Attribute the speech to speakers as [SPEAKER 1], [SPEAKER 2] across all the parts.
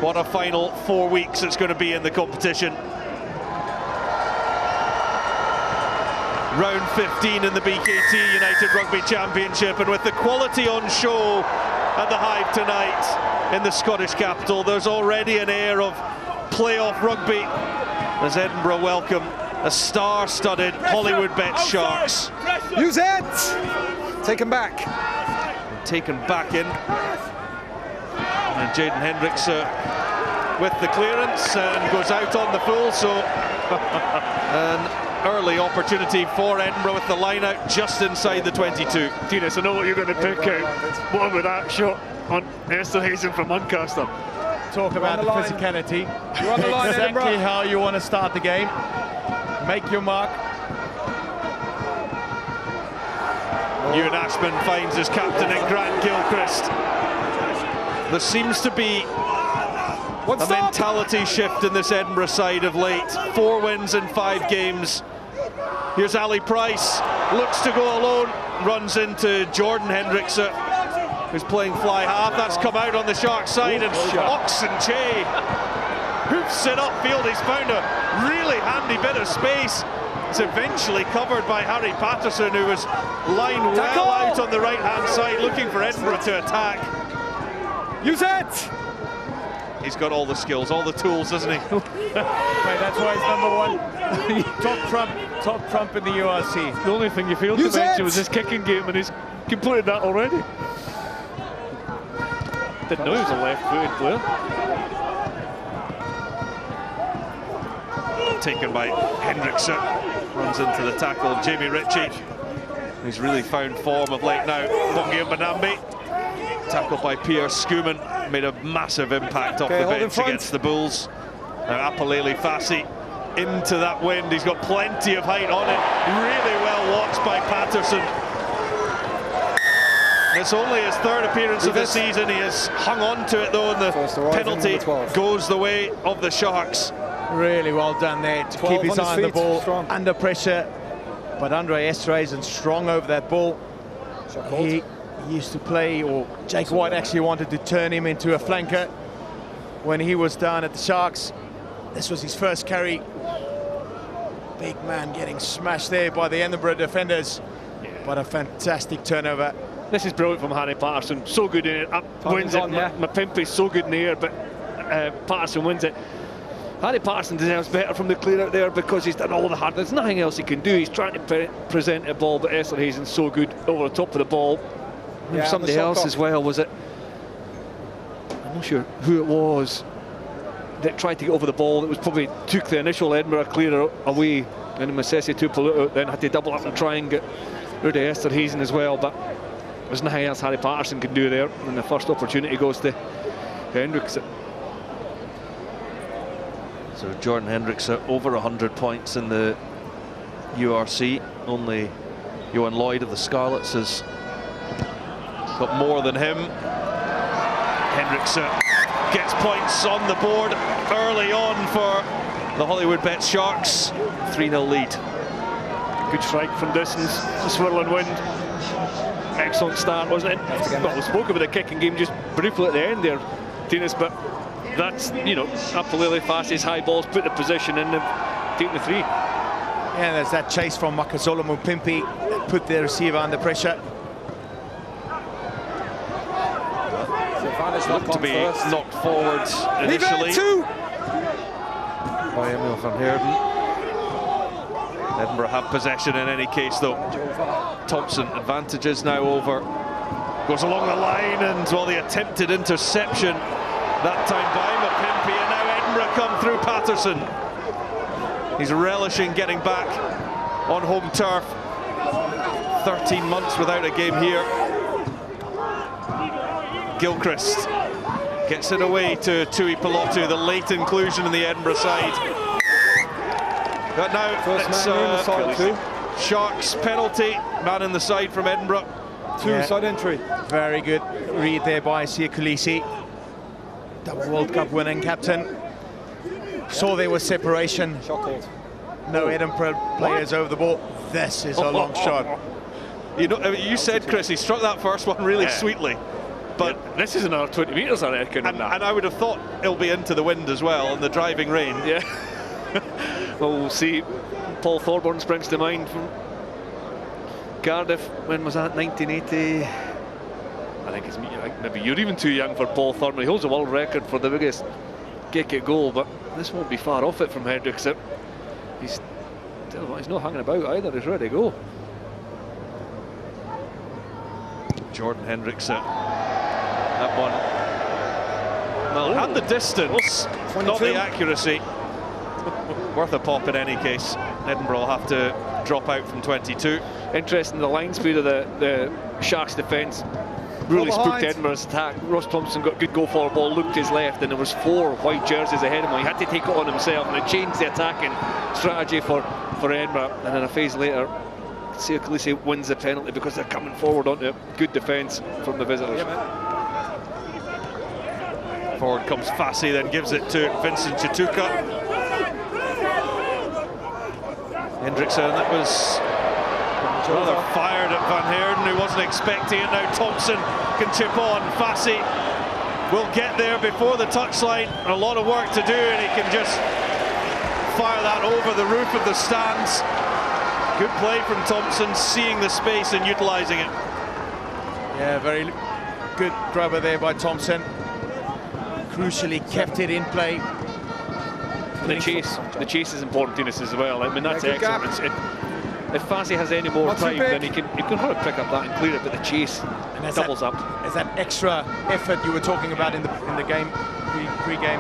[SPEAKER 1] What a final 4 weeks it's going to be in the competition. Round 15 in the BKT United Rugby Championship, and with the quality on show at the Hive tonight in the Scottish capital, there's already an air of playoff rugby as Edinburgh welcome a star-studded Hollywoodbets Sharks.
[SPEAKER 2] Use it! Take him back.
[SPEAKER 1] Taken back in. And Jaden Hendrikse with the clearance and goes out on the full, so an early opportunity for Edinburgh with the line out just inside the 22.
[SPEAKER 3] Dennis, I know what you're going to pick out. What about that shot on Esterhuizen from Lancaster?
[SPEAKER 4] Talk about the physicality.
[SPEAKER 2] You're on the line,
[SPEAKER 4] exactly
[SPEAKER 2] Edinburgh.
[SPEAKER 4] how you want to start the game. Make your mark.
[SPEAKER 1] Ewan Ashman finds his captain in Grant Gilchrist. There seems to be a mentality shift in this Edinburgh side of late. 4 wins in 5 games. Here's Ali Price, looks to go alone, runs into Jordan Hendrikse, who's playing fly half. That's come out on the Sharks side, and Nche hoops it upfield. He's found a really handy bit of space. It's eventually covered by Harry Paterson, who was lined well out on the right-hand side, looking for Edinburgh to attack.
[SPEAKER 2] Use it!
[SPEAKER 1] He's got all the skills, all the tools, doesn't he?
[SPEAKER 4] Right, that's why he's #1. top trump in the URC.
[SPEAKER 3] The only thing you failed to mention was his kicking game, and he's completed that already. Didn't know he was a left-footed player.
[SPEAKER 1] Taken by Hendrikse, runs into the tackle of Jamie Ritchie, who's really found form of late now. Bongi and Mbonambi, tackled by Pierre. Schoeman made a massive impact off the bench against the Bulls. Now Aphelele Fassi into that wind. He's got plenty of height on it. Really well watched by Paterson. It's only his 3rd appearance of the season. He has hung on to it though, and the penalty goes the way of the Sharks.
[SPEAKER 4] Really well done there to keep his eye on the ball, under pressure. But Andre Esterhuizen strong over that ball. He used to play, or Jake White actually wanted to turn him into a flanker when he was down at the Sharks. This was his first carry. Big man getting smashed there by the Edinburgh defenders. But a fantastic turnover.
[SPEAKER 3] This is brilliant from Harry Paterson. So good in it. Wins it. Mapimpi so good in the air, but Paterson wins it. Harry Paterson deserves better from the clear out there because he's done all the hard. There's nothing else he can do. He's trying to present a ball, but Esterhuizen's so good over the top of the ball. Yeah, somebody else as well, was it? I'm not sure who it was that tried to get over the ball. It was probably took the initial Edinburgh clear away, and Masesi to pull it out, then had to double up and try and get rid of Esterhuizen as well. But there's nothing else Harry Paterson can do there, and the first opportunity goes to Hendrikse.
[SPEAKER 1] So Jordan Hendrikse over 100 points in the URC. Only Johan Lloyd of the Scarlets has got more than him. Hendrikse gets points on the board early on for the Hollywoodbets Sharks. 3-0 lead.
[SPEAKER 3] Good strike from distance, the swirling wind. Excellent start, wasn't it? Well, we spoke about the kicking game just briefly at the end there, Dennis, but that's, you know, Aphelele Fassi's high balls put the position in them, taking the 3.
[SPEAKER 4] Yeah, there's that chase from Makazole Mapimpi that put the receiver under pressure.
[SPEAKER 1] Looked to be knocked forward initially by Emil van Heerden. Edinburgh have possession in any case though. Thompson advantages now over. Goes along the line, and well, the attempted interception that time by Mapimpi, and now Edinburgh come through Paterson. He's relishing getting back on home turf. 13 months without a game here. Gilchrist gets it away to Tui Pelotu, the late inclusion in the Edinburgh side. But now it's Sharks penalty, man in the side from Edinburgh.
[SPEAKER 2] Side entry.
[SPEAKER 4] Very good read there by Kolisi. Double World Cup winning captain. Saw there was separation. No Edinburgh players over the ball. This is a long shot.
[SPEAKER 1] You know, you said, Chris, he struck that first one really sweetly. But
[SPEAKER 3] yeah, this is another 20 metres, I reckon.
[SPEAKER 1] And I would have thought it'll be into the wind as well in the driving rain.
[SPEAKER 3] Yeah. Well, we'll see. Paul Thorburn springs to mind from Cardiff. When was that? 1980. I think maybe you're even too young for Paul Thorburn. He holds a world record for the biggest kick at goal, but this won't be far off it from Hendrikse. He's not hanging about either. He's ready to go.
[SPEAKER 1] Jordan Hendrikse. That one. Well, had the distance, not the accuracy. Worth a pop in any case. Edinburgh will have to drop out from 22.
[SPEAKER 3] Interesting, the line speed of the Sharks' defence really spooked Edinburgh's attack. Ross Thompson got good go forward ball, looked to his left, and there was 4 white jerseys ahead of him. He had to take it on himself, and it changed the attacking strategy for Edinburgh. And then a phase later, Kolisi wins the penalty because they're coming forward onto good defence from the visitors.
[SPEAKER 1] Forward comes Fassi, then gives it to Vincent Tshituka. Hendrikse, and that was rather fired at Van Heerden, who wasn't expecting it. Now Thompson can chip on. Fassi will get there before the touchline. A lot of work to do, and he can just fire that over the roof of the stands. Good play from Thompson, seeing the space and utilising it.
[SPEAKER 4] Yeah, very good grabber there by Thompson. Crucially kept it in play.
[SPEAKER 3] The chase is important in this as well. I mean, that's excellent. If Fassi has any more time, then he can probably pick up that and clear it, but the chase doubles up.
[SPEAKER 4] Is that extra effort you were talking about in the game, pre-game?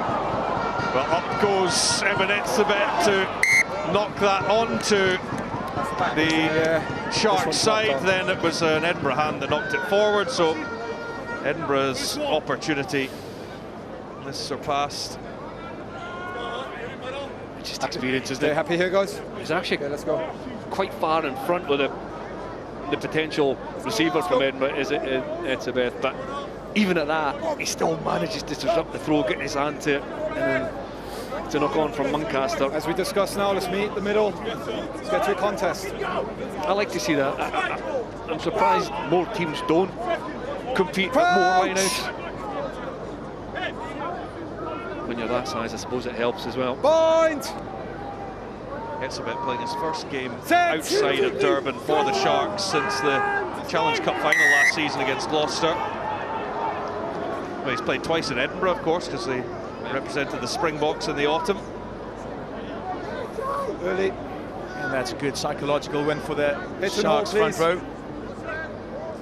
[SPEAKER 1] Well, up goes Eben Etzebeth to knock that onto the Sharks side. Then it was an Edinburgh hand that knocked it forward, so Edinburgh's opportunity is surpassed.
[SPEAKER 3] Just experience, isn't it?
[SPEAKER 2] Happy here, guys?
[SPEAKER 3] He's actually
[SPEAKER 2] let's go.
[SPEAKER 3] Quite far in front with the potential receiver from Edinburgh, is it Etzebeth, but even at that, he still manages to disrupt the throw, getting his hand to it, and then to knock on from Muncaster.
[SPEAKER 2] As we discussed now, let's meet the middle. Let's get to a contest.
[SPEAKER 3] I like to see that. I'm surprised more teams don't compete for more line-outs. When you're that size, I suppose it helps as well.
[SPEAKER 2] Bind!
[SPEAKER 1] Etzebeth playing his first game outside of Durban for the Sharks since the Challenge Cup final last season against Gloucester. Well, he's played twice in Edinburgh, of course, because they represented the Springboks in the autumn.
[SPEAKER 2] Early.
[SPEAKER 4] And that's a good psychological win for the Sharks front row.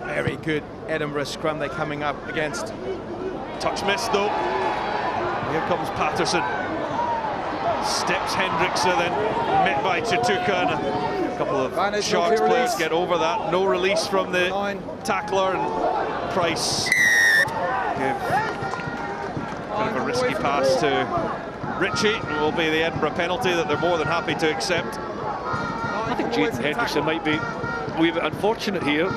[SPEAKER 4] Very good Edinburgh scrum they're coming up against.
[SPEAKER 1] Touch missed though. Here comes Paterson. Steps Hendrikse, then met by Tshituka, and a couple of Sharks players get over that. No release from the tackler, and Price give kind of a risky pass to Ritchie. It will be the Edinburgh penalty that they're more than happy to accept.
[SPEAKER 3] I think Jaden Hendrikse might be a wee bit unfortunate here.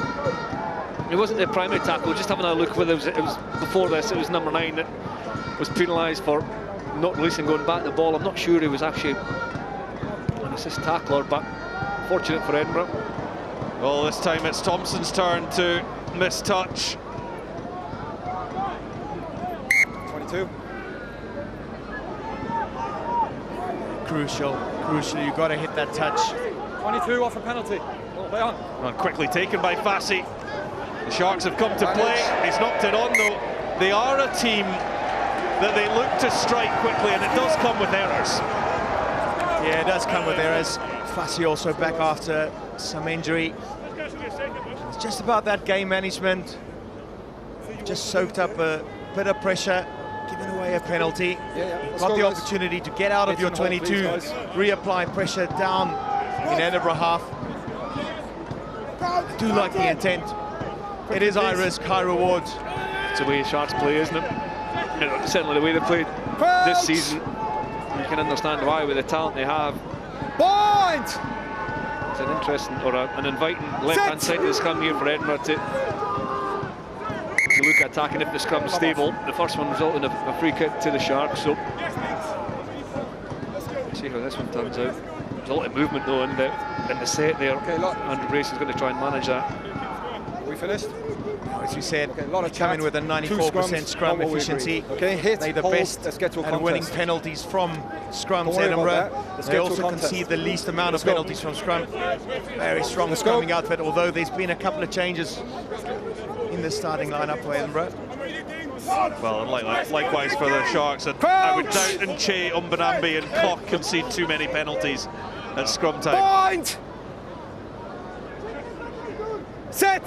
[SPEAKER 3] It wasn't the primary tackle, just having a look whether it was before this, it was number 9 that was penalised for not releasing, going back the ball. I'm not sure he was actually an assist tackler, but fortunate for Edinburgh.
[SPEAKER 1] Well, this time it's Thompson's turn to miss touch.
[SPEAKER 2] 22.
[SPEAKER 4] Crucial, you've got to hit that touch.
[SPEAKER 2] 22 off a penalty. Play on.
[SPEAKER 1] And quickly taken by Fassi. The Sharks have come to play. He's knocked it on though. They are a team that they look to strike quickly, and it does come with errors.
[SPEAKER 4] Yeah, it does come with errors. Fassi also back after some injury. It's just about that game management. Just soaked up a bit of pressure, giving away a penalty. Got the opportunity to get out of your 22, reapply pressure down in Edinburgh half. I do like the intent. It is high risk, high reward.
[SPEAKER 3] It's the way Sharks play, isn't it? Certainly the way they played this season. You can understand why, with the talent they have.
[SPEAKER 2] Point!
[SPEAKER 3] It's an interesting, or an inviting left-hand side of the scrum here for Edinburgh to look at attacking if the scrum's stable. The first one resulted in a free kick to the Sharks, so let's see how this one turns out. There's a lot of movement though in the set there. Okay, Andrew Brace is going to try and manage that.
[SPEAKER 2] We finished?
[SPEAKER 4] As we said,
[SPEAKER 2] a lot of
[SPEAKER 4] come in with a 94% scrum efficiency.
[SPEAKER 2] Okay, hit,
[SPEAKER 4] they're the
[SPEAKER 2] hold,
[SPEAKER 4] best
[SPEAKER 2] let's get to a
[SPEAKER 4] at
[SPEAKER 2] contest.
[SPEAKER 4] winning penalties from scrums,
[SPEAKER 2] Don't worry about
[SPEAKER 4] Edinburgh.
[SPEAKER 2] that. Let's
[SPEAKER 4] They
[SPEAKER 2] get to a
[SPEAKER 4] also
[SPEAKER 2] contest.
[SPEAKER 4] concede the least amount of
[SPEAKER 2] Let's go.
[SPEAKER 4] penalties from scrum. Very strong
[SPEAKER 2] Let's go.
[SPEAKER 4] scrumming outfit, although there's been a couple of changes in the starting lineup for Edinburgh.
[SPEAKER 1] Well, and likewise for the Sharks. And I would doubt Nche, Mbonambi and Koch concede too many penalties at scrum time.
[SPEAKER 2] Point! Set!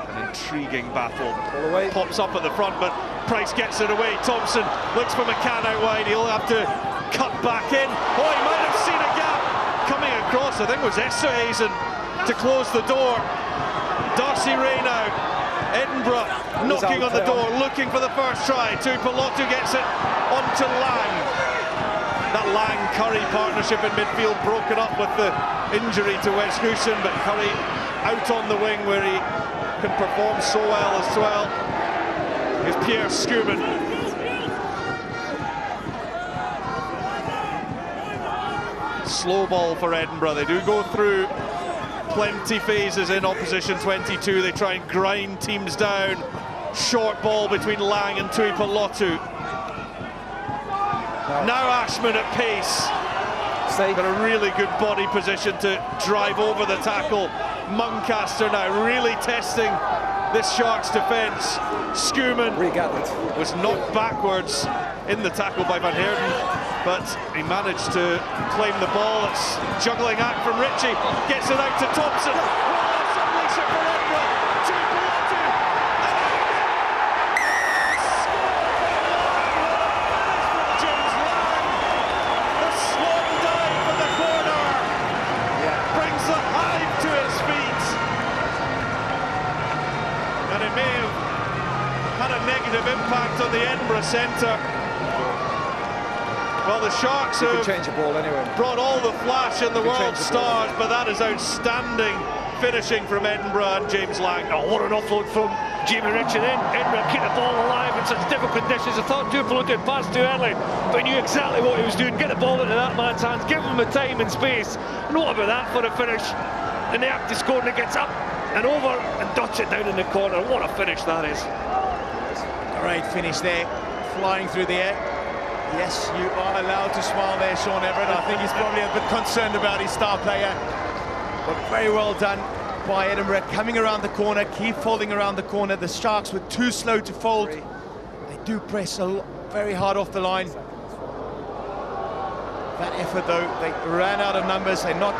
[SPEAKER 1] An intriguing battle.
[SPEAKER 2] All the way.
[SPEAKER 1] Pops up at the front, but Price gets it away. Thompson looks for McCann out wide. He'll have to cut back in. Oh, he might have seen a gap coming across. I think it was Esterhuizen to close the door. Darcy Ray now. Edinburgh knocking on the door, looking for the first try. Tuipulotu gets it onto Lang. That Lang-Currie partnership in midfield broken up with the injury to Goosen, but Currie out on the wing where he can perform so well as well. Here's Pierre Schoeman. Slow ball for Edinburgh. They do go through plenty phases in opposition 22. They try and grind teams down. Short ball between Lang and Tuipulotu. Now Ashman at pace. Got a really good body position to drive over the tackle. Muncaster now really testing this Sharks defence. Schoeman was knocked backwards in the tackle by Van Heerden, but he managed to claim the ball. It's juggling act from Ritchie, gets it out to Thompson. Unleash it for Edinburgh. Tuipulotu. James Lang, the swan dive for the corner, brings the hive to his feet, and it may have had a negative impact on the Edinburgh centre. Well, the Sharks have brought all the flash in the world stars, but that is outstanding finishing from Edinburgh and James Lang.
[SPEAKER 3] Oh, what an offload from Ritchie then. Edinburgh keep the ball alive in such difficult conditions. I thought Tuipulotu had passed too early, but he knew exactly what he was doing. Get the ball into that man's hands, give him the time and space. And what about that for a finish? And the active score, and it gets up and over and dots it down in the corner. What a finish that is.
[SPEAKER 4] Great finish there, flying through the air. Yes, you are allowed to smile there, Sean Everett. I think he's probably a bit concerned about his star player. But very well done by Edinburgh, coming around the corner, keep folding around the corner. The Sharks were too slow to fold. They do press very hard off the line. That effort, though, they ran out of numbers. They're not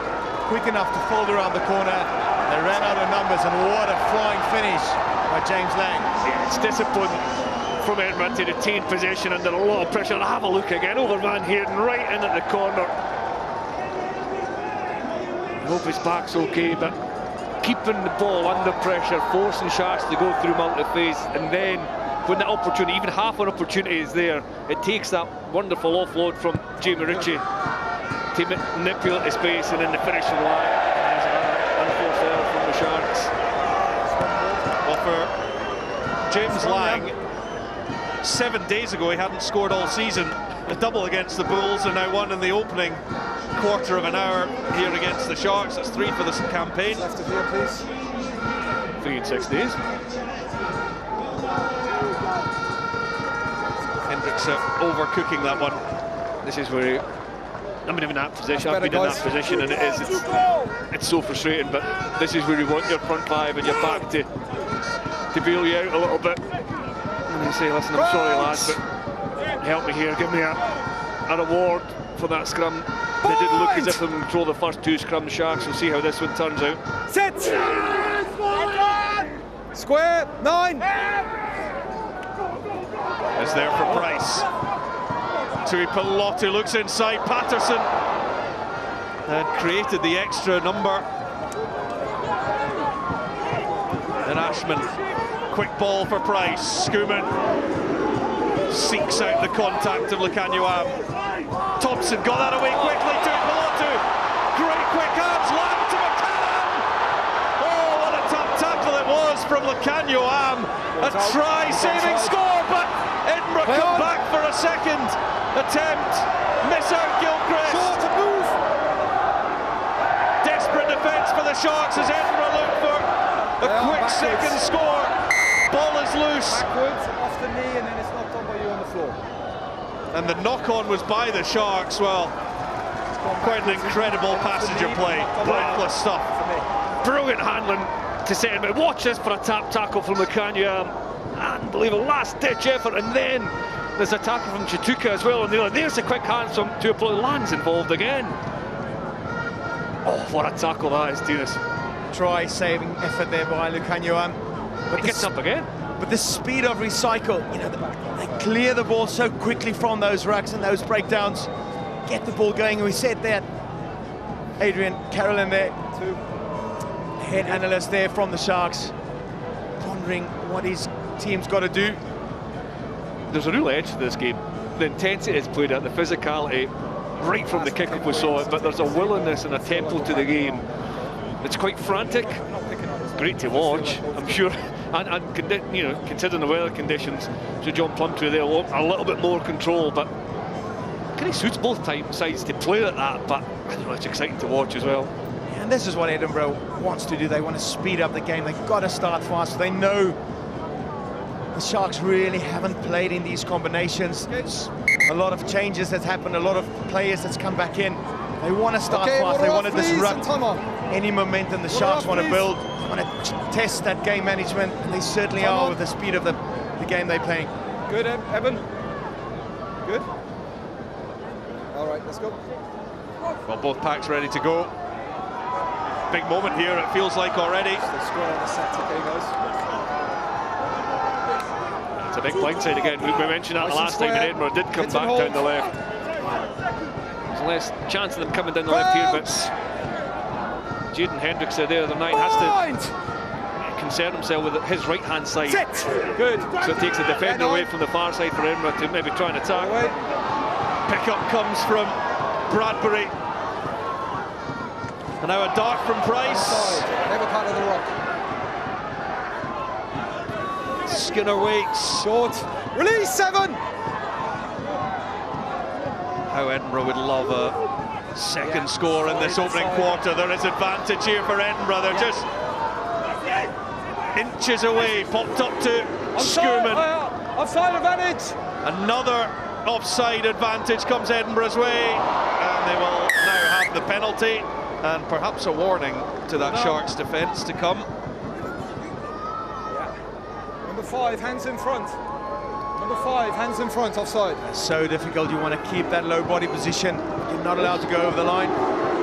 [SPEAKER 4] quick enough to fold around the corner. They ran out of numbers, and what a flying finish by James Lang.
[SPEAKER 3] Yeah, it's discipline from Edinburgh to retain possession under a lot of pressure. And have a look again over Van Heerden, right in at the corner. I hope his back's okay, but keeping the ball under pressure, forcing Sharks to go through multi-phase, and then when that opportunity, even half an opportunity is there, it takes that wonderful offload from Jamie Ritchie to manipulate the space, and in the finishing line, there's an unforced error from the Sharks.
[SPEAKER 1] Well, for James Lang, 7 days ago he hadn't scored all season. A double against the Bulls, and now one in the opening quarter of an hour here against the Sharks. That's 3 for the campaign.
[SPEAKER 3] 3 in 6 days.
[SPEAKER 1] Hendrikse overcooking that one.
[SPEAKER 3] This is where I'm in that position. I've been in that position, and it's so frustrating. But this is where you want your front five and your back to bail you out a little bit. And you say, listen, I'm sorry, lads, but help me here. Give me a reward for that scrum. They did look as if they would control the first 2 scrum Sharks. We'll see how this one turns out.
[SPEAKER 2] Sit! Square 9!
[SPEAKER 1] Is there for Price. Tuipulotu looks inside. Paterson had created the extra number. And Ashman, quick ball for Price. Schoeman seeks out the contact of Lukanyuam. Thompson got that away quickly. Tuipulotu, great quick hands. Lang to McCann. Oh, what a tough tackle it was from Lukanyuam. A try-saving score, but Edinburgh come back for a second attempt. Miss out Gilchrist. Desperate defence for the Sharks as Edinburgh look for a quick second score. Ball is loose.
[SPEAKER 2] Backwards, off the knee, and then it's knocked on by you on the floor.
[SPEAKER 1] And the knock-on was by the Sharks. Well, quite an incredible passage of play. Breathless stuff.
[SPEAKER 3] Brilliant handling to set him. Watch this for a tap tackle from McCann. Unbelievable last-ditch effort, and then there's a tackle from Tshituka as well. And there's a quick hand from Tuapolo. Land's involved again. Oh, what a tackle that is, Dinas.
[SPEAKER 4] Try saving effort there by Lukanyoan.
[SPEAKER 3] But he gets up again.
[SPEAKER 4] But the speed of recycle, you know, they clear the ball so quickly from those rucks and those breakdowns. Get the ball going. We said that. Adrian Carolyn there, head analyst there from the Sharks, pondering what his team's got to do.
[SPEAKER 3] There's a real edge to this game. The intensity is played at, the physicality, right from the kick-off we saw it, but there's a willingness and a tempo to the game. It's quite frantic. Great to watch, I'm sure. And you know, considering the weather conditions, so John Plumtree there, a little bit more control, but kind of suits both sides to play at that. But I don't know, it's exciting to watch as well.
[SPEAKER 4] Yeah, and this is what Edinburgh wants to do. They want to speed up the game. They've got to start fast. They know the Sharks really haven't played in these combinations. There's a lot of changes that's happened, a lot of players that's come back in. They want to start fast. They want to disrupt any momentum the Sharks want to build. Want to test that game management, and they certainly are with the speed of the game they're playing.
[SPEAKER 2] Good, Eben. Good. All right, let's go.
[SPEAKER 1] Well, both packs ready to go. Big moment here, it feels like already.
[SPEAKER 2] Still square on the set, okay, guys.
[SPEAKER 3] It's a big blindside again. We mentioned that last time, and Edinburgh did come back down the left. There's less chance of them coming down the left here, but Jaden Hendrikse there, the night, has to concern himself with his right-hand side.
[SPEAKER 2] Good.
[SPEAKER 3] So it takes the defender away from the far side for Edinburgh to maybe try and attack.
[SPEAKER 1] Pick-up comes from Bradbury. And now a dart from Price.
[SPEAKER 2] Never part of the rock.
[SPEAKER 1] Skinner waits.
[SPEAKER 2] Short. Release, 7.
[SPEAKER 1] How Edinburgh would love a second score in this opening quarter. There is advantage here for Edinburgh. They're just inches away. Popped up to Schoeman.
[SPEAKER 2] Offside advantage.
[SPEAKER 1] Another offside advantage comes Edinburgh's way, and they will now have the penalty and perhaps a warning to that Sharks defence to come.
[SPEAKER 2] Number 5, hands in front. Number 5, hands in front, offside.
[SPEAKER 4] It's so difficult. You want to keep that low body position. You're not allowed to go over the line.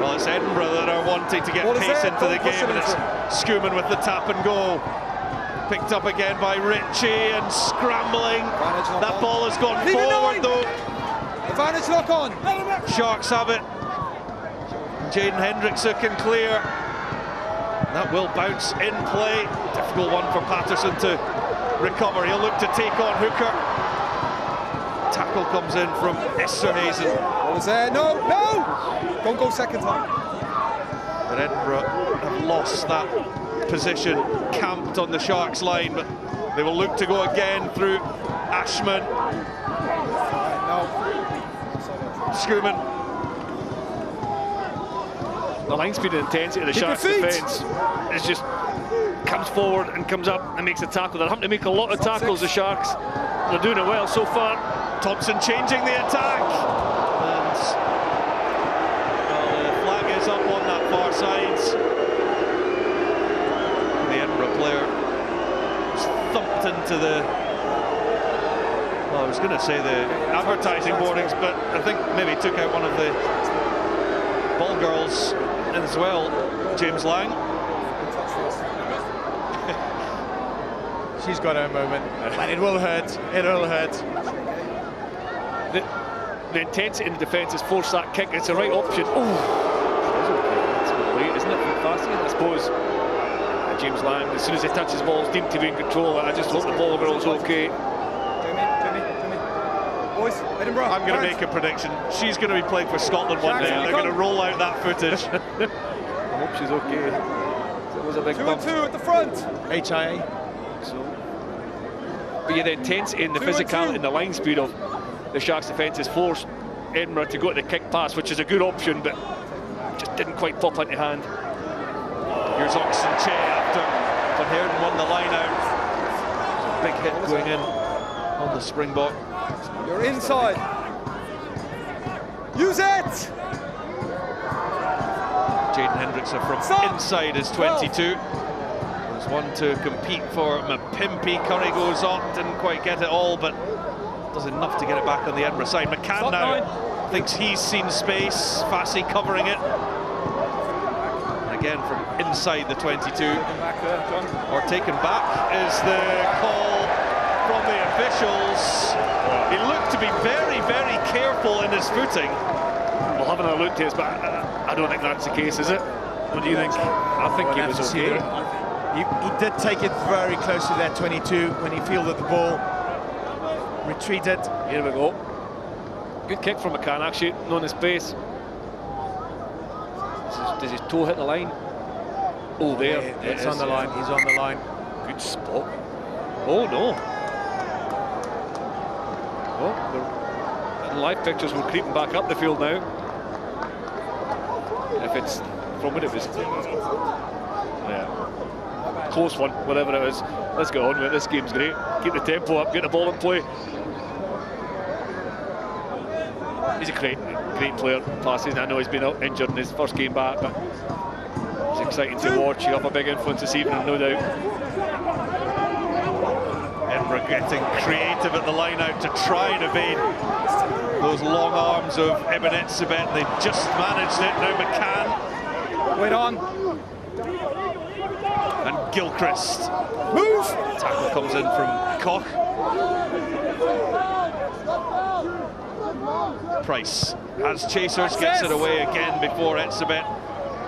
[SPEAKER 1] Well, it's Edinburgh that are wanting to get pace into the game, and it's Schoeman with the tap and go. Picked up again by Ritchie and scrambling. That ball has gone forward though.
[SPEAKER 2] Advantage lock on.
[SPEAKER 1] Sharks have it. Jaden Hendrikse can clear. That will bounce in play. Difficult one for Paterson to recover. He'll look to take on Hooker. Tackle comes in from Esterhuizen.
[SPEAKER 2] What was there? No, no! Don't go second time.
[SPEAKER 1] But Edinburgh have lost that position, camped on the Sharks line, but they will look to go again through Ashman. Schoeman.
[SPEAKER 3] The line speed and intensity of the Sharks defence is just comes forward and comes up and makes a tackle. They're having to make a lot of tackles, the Sharks. They're doing it well so far.
[SPEAKER 1] Thompson changing the attack. And well, the flag is up on that far side. The Edinburgh player was thumped into the, well, I was going to say the advertising boardings, but I think maybe took out one of the ball girls as well, James Lang.
[SPEAKER 4] She's got her moment, but it will hurt. It will hurt.
[SPEAKER 3] The intensity in the defence has forced that kick. It's the right option. Oh, it's okay. Isn't it? Fassi, I suppose. James Lang, as soon as he touches the ball, is deemed to be in control. I just hope the ball girl's okay.
[SPEAKER 2] Boys, Edinburgh.
[SPEAKER 1] I'm going to make a prediction. She's going to be playing for Scotland one day, and they're going to roll out that footage.
[SPEAKER 3] I hope she's okay. It was a big
[SPEAKER 2] 2
[SPEAKER 3] bump.
[SPEAKER 2] and 2 at the front.
[SPEAKER 4] HIA.
[SPEAKER 3] So, but yeah, the intensity and the physicality and the line speed of the Sharks' defence has forced Edinburgh to go to the kick pass, which is a good option, but just didn't quite pop into hand.
[SPEAKER 1] Here's Nche after Van Heerden won the line out. Big hit going in on the Springbok.
[SPEAKER 2] You're inside. Use it!
[SPEAKER 1] Jaden Hendrikse from inside his 22. There's one to compete for Mapimpi. Currie goes on, didn't quite get it all, but does enough to get it back on the Edinburgh side. McCann now thinks he's seen space. Fassi covering it. And again from inside the 22. Or taken back is the call from the officials. He looked to be very, very careful in his footing.
[SPEAKER 3] Well, having a look at this, but I don't think that's the case, is it? What do you think? I think he was okay.
[SPEAKER 4] He did take it very close to that 22 when he fielded the ball. Retreated.
[SPEAKER 3] Here we go. Good kick from McCann, actually, on his base. Does his toe hit the line? Oh, there.
[SPEAKER 4] Yeah, it's on the line. He's on the line.
[SPEAKER 3] Good spot. Oh, no. Oh, the live pictures were creeping back up the field now. If it's from what it was. Yeah. Close one, whatever it is. Let's get on with it. This game's great. Keep the tempo up, get the ball in play. He's a great player, Fassi. I know he's been out injured in his first game back, but it's exciting to watch. You have a big influence this evening, no doubt.
[SPEAKER 1] Edinburgh getting creative at the line out to try and evade those long arms of Eben Etzebeth. They just managed it. Now McCann.
[SPEAKER 2] Wait on.
[SPEAKER 1] And Gilchrist.
[SPEAKER 2] Move!
[SPEAKER 1] Tackle comes in from Koch. Price has chasers, gets it away again before Etzebeth.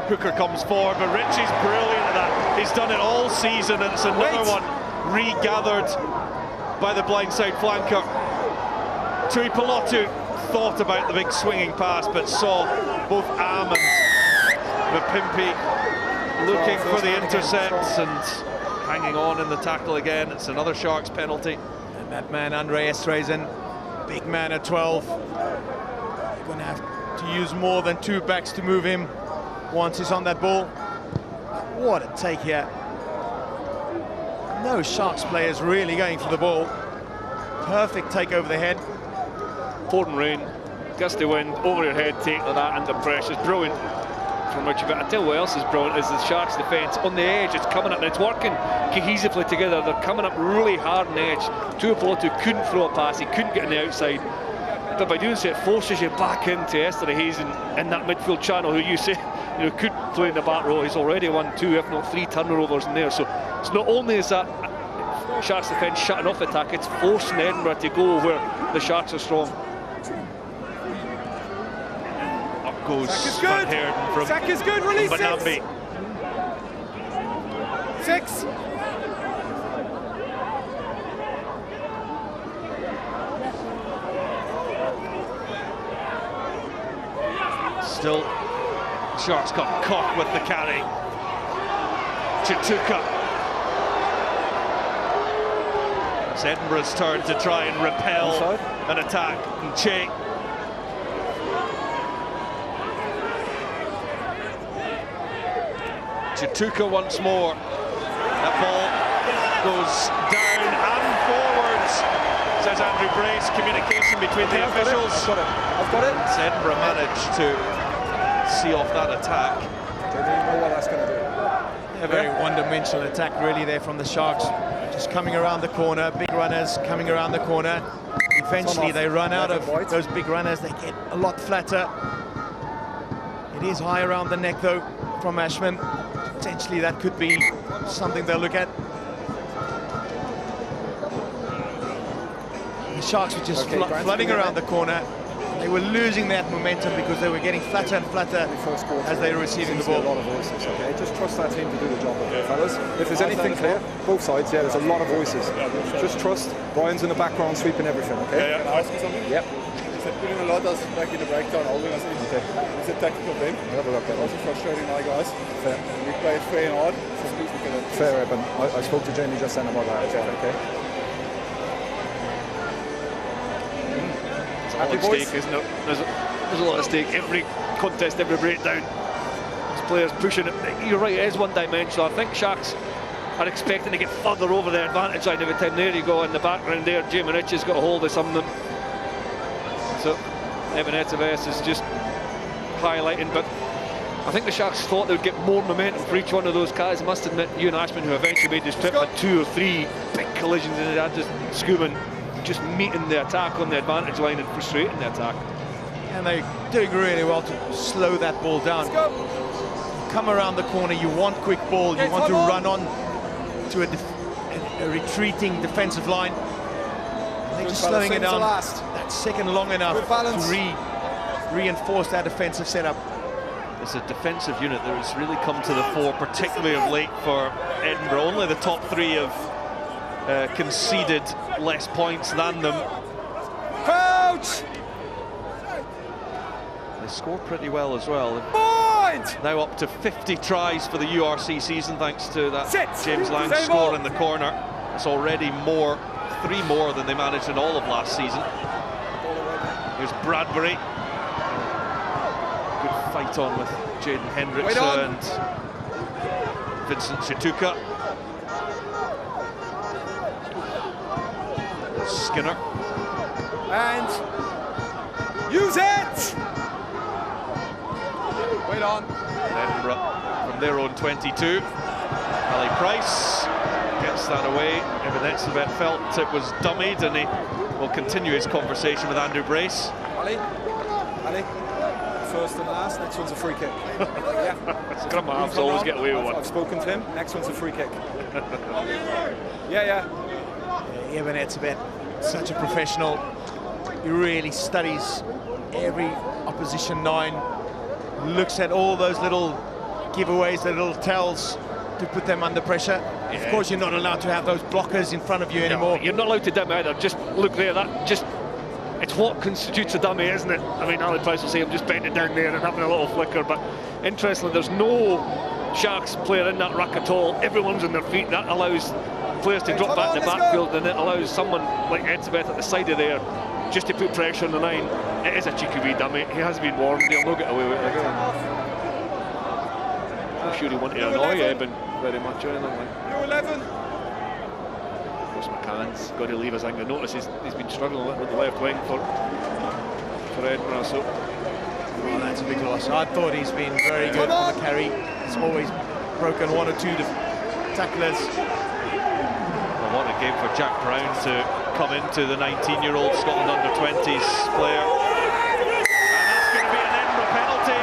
[SPEAKER 1] Hooker comes forward, but Ritchie's brilliant at that. He's done it all season, and it's another one regathered by the blindside flanker. Tui Pelotu thought about the big swinging pass, but saw both Am and Mapimpi looking for the intercepts and hanging on in the tackle again. It's another Sharks penalty.
[SPEAKER 4] And that man, Andre Esterhuizen, big man at 12. You're going to have to use more than two backs to move him once he's on that ball. What a take here. No Sharks players really going for the ball. Perfect take over the head.
[SPEAKER 3] Pouring rain, gusty wind, over your head, take like that under pressure. It's brilliant from Ritchie. But I tell you what else is brilliant is the Sharks defence on the edge. It's coming up and it's working cohesively together. They're coming up really hard on the edge. Tui Pelotu couldn't throw a pass, he couldn't get on the outside. But by doing so, it forces you back into Esterhuizen in that midfield channel, who you say could play in the back row. He's already won 2, if not 3 turnovers in there. So it's not only is that Sharks defence shutting off the attack, it's forcing Edinburgh to go where the Sharks are strong.
[SPEAKER 1] Up goes Van Heerden from
[SPEAKER 2] Sack is good, release
[SPEAKER 1] Mbonambi.
[SPEAKER 2] 6.
[SPEAKER 1] Still, Sharks got Koch with the carry. Tshituka. It's Edinburgh's turn to try and repel an attack. Nche. Tshituka once more. That ball goes down and forwards, says Andrew Brace. Communication between the officials.
[SPEAKER 2] I've got it.
[SPEAKER 1] It's Edinburgh managed to see off that attack.
[SPEAKER 2] Don't even know what that's going to do.
[SPEAKER 4] A very one-dimensional attack really there from the Sharks. Just coming around the corner, big runners coming around the corner. Eventually they run out of those big runners, they get a lot flatter. It is high around the neck though from Ashman. Potentially that could be something they'll look at. The Sharks were just flooding around the corner. They were losing that momentum because they were getting flatter and flatter as they were receiving the ball.
[SPEAKER 2] A lot of voices, okay? Just trust that team to do the job, fellas. If there's anything clear, both sides, yeah, there's a lot of voices. Just trust. Brian's in the background sweeping everything, okay?
[SPEAKER 5] Yeah, ask me something?
[SPEAKER 2] Yep.
[SPEAKER 5] Is it doing a lot as back in the breakdown, holding us in? Okay. It's a tactical thing.
[SPEAKER 2] Have a look at
[SPEAKER 5] Also frustrating my guys.
[SPEAKER 2] Fair.
[SPEAKER 5] We played fair and hard.
[SPEAKER 2] Fair, Eben. I spoke to Jamie just then about that. Okay.
[SPEAKER 3] Happy boys. Stake, isn't it? There's a lot at stake. Every contest, every breakdown. It's players pushing it. You're right, it is one-dimensional. I think Sharks are expecting to get further over the advantage line every time. There you go in the background there. Jamie Ritchie's got a hold of some of them. So Eben Etzebeth is just highlighting, but I think the Sharks thought they would get more momentum for each one of those guys. I must admit, Ewan Ashman, who eventually made his trip, had 2 or 3 big collisions, and that just Schoeman just meeting the attack on the advantage line and frustrating the attack.
[SPEAKER 4] And they're doing really well to slow that ball down. Come around the corner, you want quick ball, you want to run on to a retreating defensive line. They're just slowing it down that second long enough to reinforce that defensive setup.
[SPEAKER 1] It's a defensive unit that has really come to the fore, particularly of late for Edinburgh. Only the top 3 have conceded less points than them.
[SPEAKER 2] Crouch!
[SPEAKER 1] They score pretty well as well. Now up to 50 tries for the URC season, thanks to that James Lang score in the corner. It's already 3 more than they managed in all of last season. Here's Bradbury. Good fight on with Jaden Hendrikse and Vincent Tshituka. Skinner.
[SPEAKER 2] And use it! Wait on.
[SPEAKER 1] Edinburgh from their own 22. Ali Price gets that away. Eben Etzebeth felt it was dummied, and he will continue his conversation with Andrew Brace.
[SPEAKER 2] Ali, first and last, next one's a free kick. Yeah.
[SPEAKER 3] Scrum halves always get away with one.
[SPEAKER 2] I've spoken to him, next one's a free kick.
[SPEAKER 4] Eben Etzebeth, such a professional. He really studies every opposition 9, looks at all those little giveaways, the little tells to put them under pressure. Yeah. Of course, you're not allowed to have those blockers in front of you anymore.
[SPEAKER 3] You're not allowed to dim either. Just look there. It's what constitutes a dummy, isn't it? I mean, Ali Price will say, I'm just bending down there and having a little flicker, but interestingly, there's no Sharks player in that ruck at all. Everyone's on their feet. That allows players to drop back in the backfield, and it allows someone like Etzebeth at the side of there just to put pressure on the 9. It is a cheeky wee dummy. He has been warned. He'll not get away with it again. I'm sure he wanted to annoy Eben very much or anything like.
[SPEAKER 2] You're 11.
[SPEAKER 3] Of course, McCann's got to leave us. I think notice he's been struggling a little with the left wing for Edinburgh. So
[SPEAKER 4] that's a big loss. I thought he's been very good on the carry. He's always broken 1 or 2 tacklers.
[SPEAKER 1] Well, what a game for Jack Brown to come into the 19-year-old Scotland under-20s player. And that's going to be an Edinburgh penalty.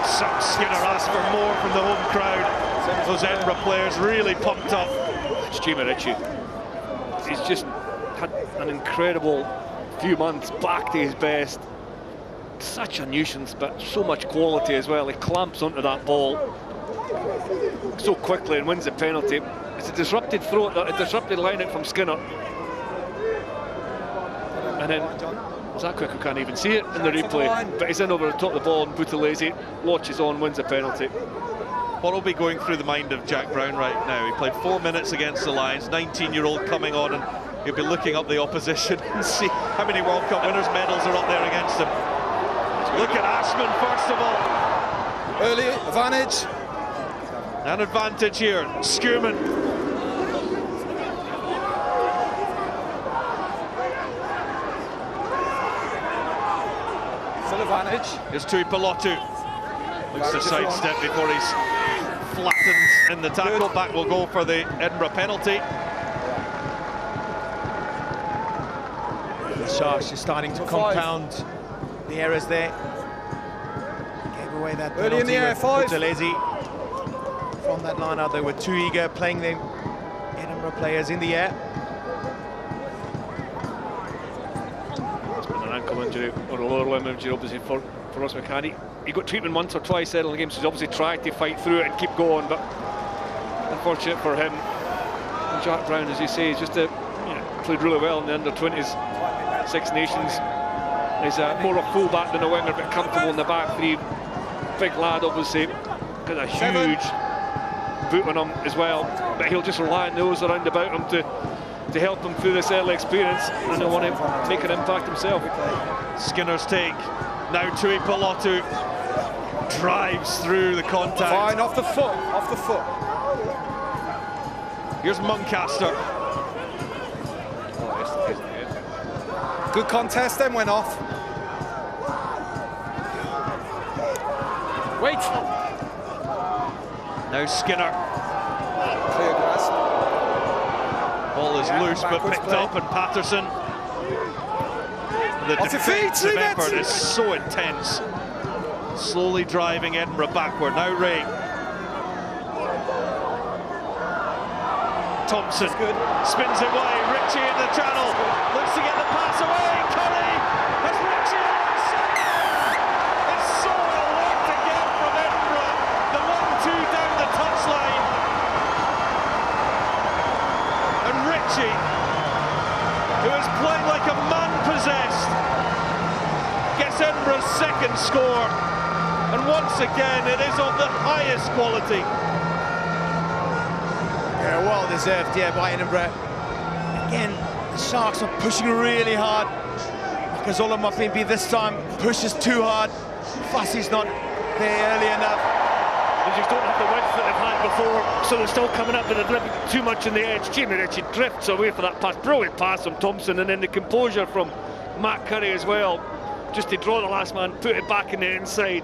[SPEAKER 1] Sam Skinner asked for more from the home crowd. Those Edinburgh players really pumped up.
[SPEAKER 3] It's Jamie Ritchie. He's just had an incredible few months, back to his best. Such a nuisance, but so much quality as well. He clamps onto that ball so quickly and wins the penalty. It's a disrupted throw, a disrupted line-out from Skinner. And then, was that quick? We can't even see it in the replay. But he's in over the top of the ball, and Boutalese launches on, wins the penalty.
[SPEAKER 1] What will be going through the mind of Jack Brown right now? He played 4 minutes against the Lions, 19-year-old coming on, and he'll be looking up the opposition and see how many World Cup winners' medals are up there against him. Look at Ashman, first of all.
[SPEAKER 2] Early advantage.
[SPEAKER 1] An advantage here. Schoeman.
[SPEAKER 2] Still advantage.
[SPEAKER 1] Here's Tuipulotu. Looks to sidestep before he's flattened in the tackle. Back will go for the Edinburgh penalty.
[SPEAKER 4] The Sharks are starting to compound the errors there. Gave away that penalty.
[SPEAKER 2] Early in the air, 5.
[SPEAKER 4] Boutalese. From that line out, they were too eager, playing the Edinburgh players in the air.
[SPEAKER 3] It's been an ankle injury or a lower limb injury, obviously, for Ross McCann. He got treatment once or twice there in the game, so he's obviously tried to fight through it and keep going, but unfortunate for him. And Jack Brown, as you say, he's just played really well in the under-20s Six Nations. He's more a full-back than a winger, but comfortable in the back 3. Big lad, obviously, got a huge boot on him as well, but he'll just rely on those around about him to help him through this early experience, and he'll want to make an impact himself.
[SPEAKER 1] Skinner's take. Now Tuipulotu. drives through the contact.
[SPEAKER 2] Fine, off the foot, off the foot.
[SPEAKER 1] Here's Muncaster.
[SPEAKER 2] Good contest, then went off. Wait.
[SPEAKER 1] Now Skinner.
[SPEAKER 2] Clear grasp.
[SPEAKER 1] Ball is loose but picked up, and Paterson. The defensive effort is so intense. Slowly driving Edinburgh backward. Now Ray. Thompson spins it away. Ritchie in the channel. Looks to get the pass away. Currie has Ritchie onside. It's so alert again from Edinburgh. The 1-2 down the touchline. And Ritchie, who is playing like a man possessed, gets Edinburgh's second score. And once again, it is of the highest quality.
[SPEAKER 4] Yeah, well deserved, yeah, by Edinburgh. Again, the Sharks are pushing really hard. Makazole Mapimpi this time pushes too hard. Fassi's not there early enough.
[SPEAKER 3] They just don't have the width that they've had before, so they're still coming up with a little too much in the edge. Jamie Ritchie drifts away for that pass. Brilliant pass from Thompson, and then the composure from Matt Currie as well. Just to draw the last man, put it back in the inside.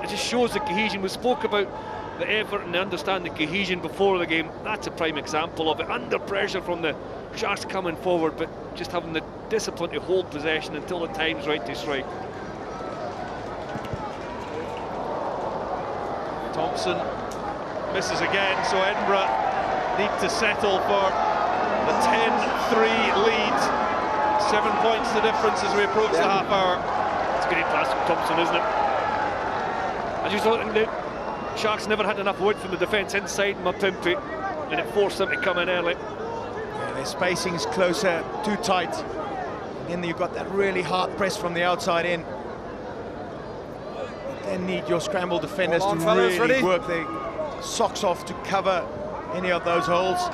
[SPEAKER 3] It just shows the cohesion. We spoke about the effort and the understanding cohesion before the game. That's a prime example of it. Under pressure from the Sharks coming forward, but just having the discipline to hold possession until the time's right to strike.
[SPEAKER 1] Thompson misses again, so Edinburgh need to settle for the 10-3 lead. 7 points the difference as we approach the half hour.
[SPEAKER 3] It's a great pass from Thompson, isn't it? I just thought the Sharks never had enough width from the defence inside Mapimpi, and it forced them to come in early.
[SPEAKER 4] Yeah, their spacing's closer, too tight. And then you've got that really hard press from the outside in. Then need your scramble defenders to really work their socks off to cover any of those holes.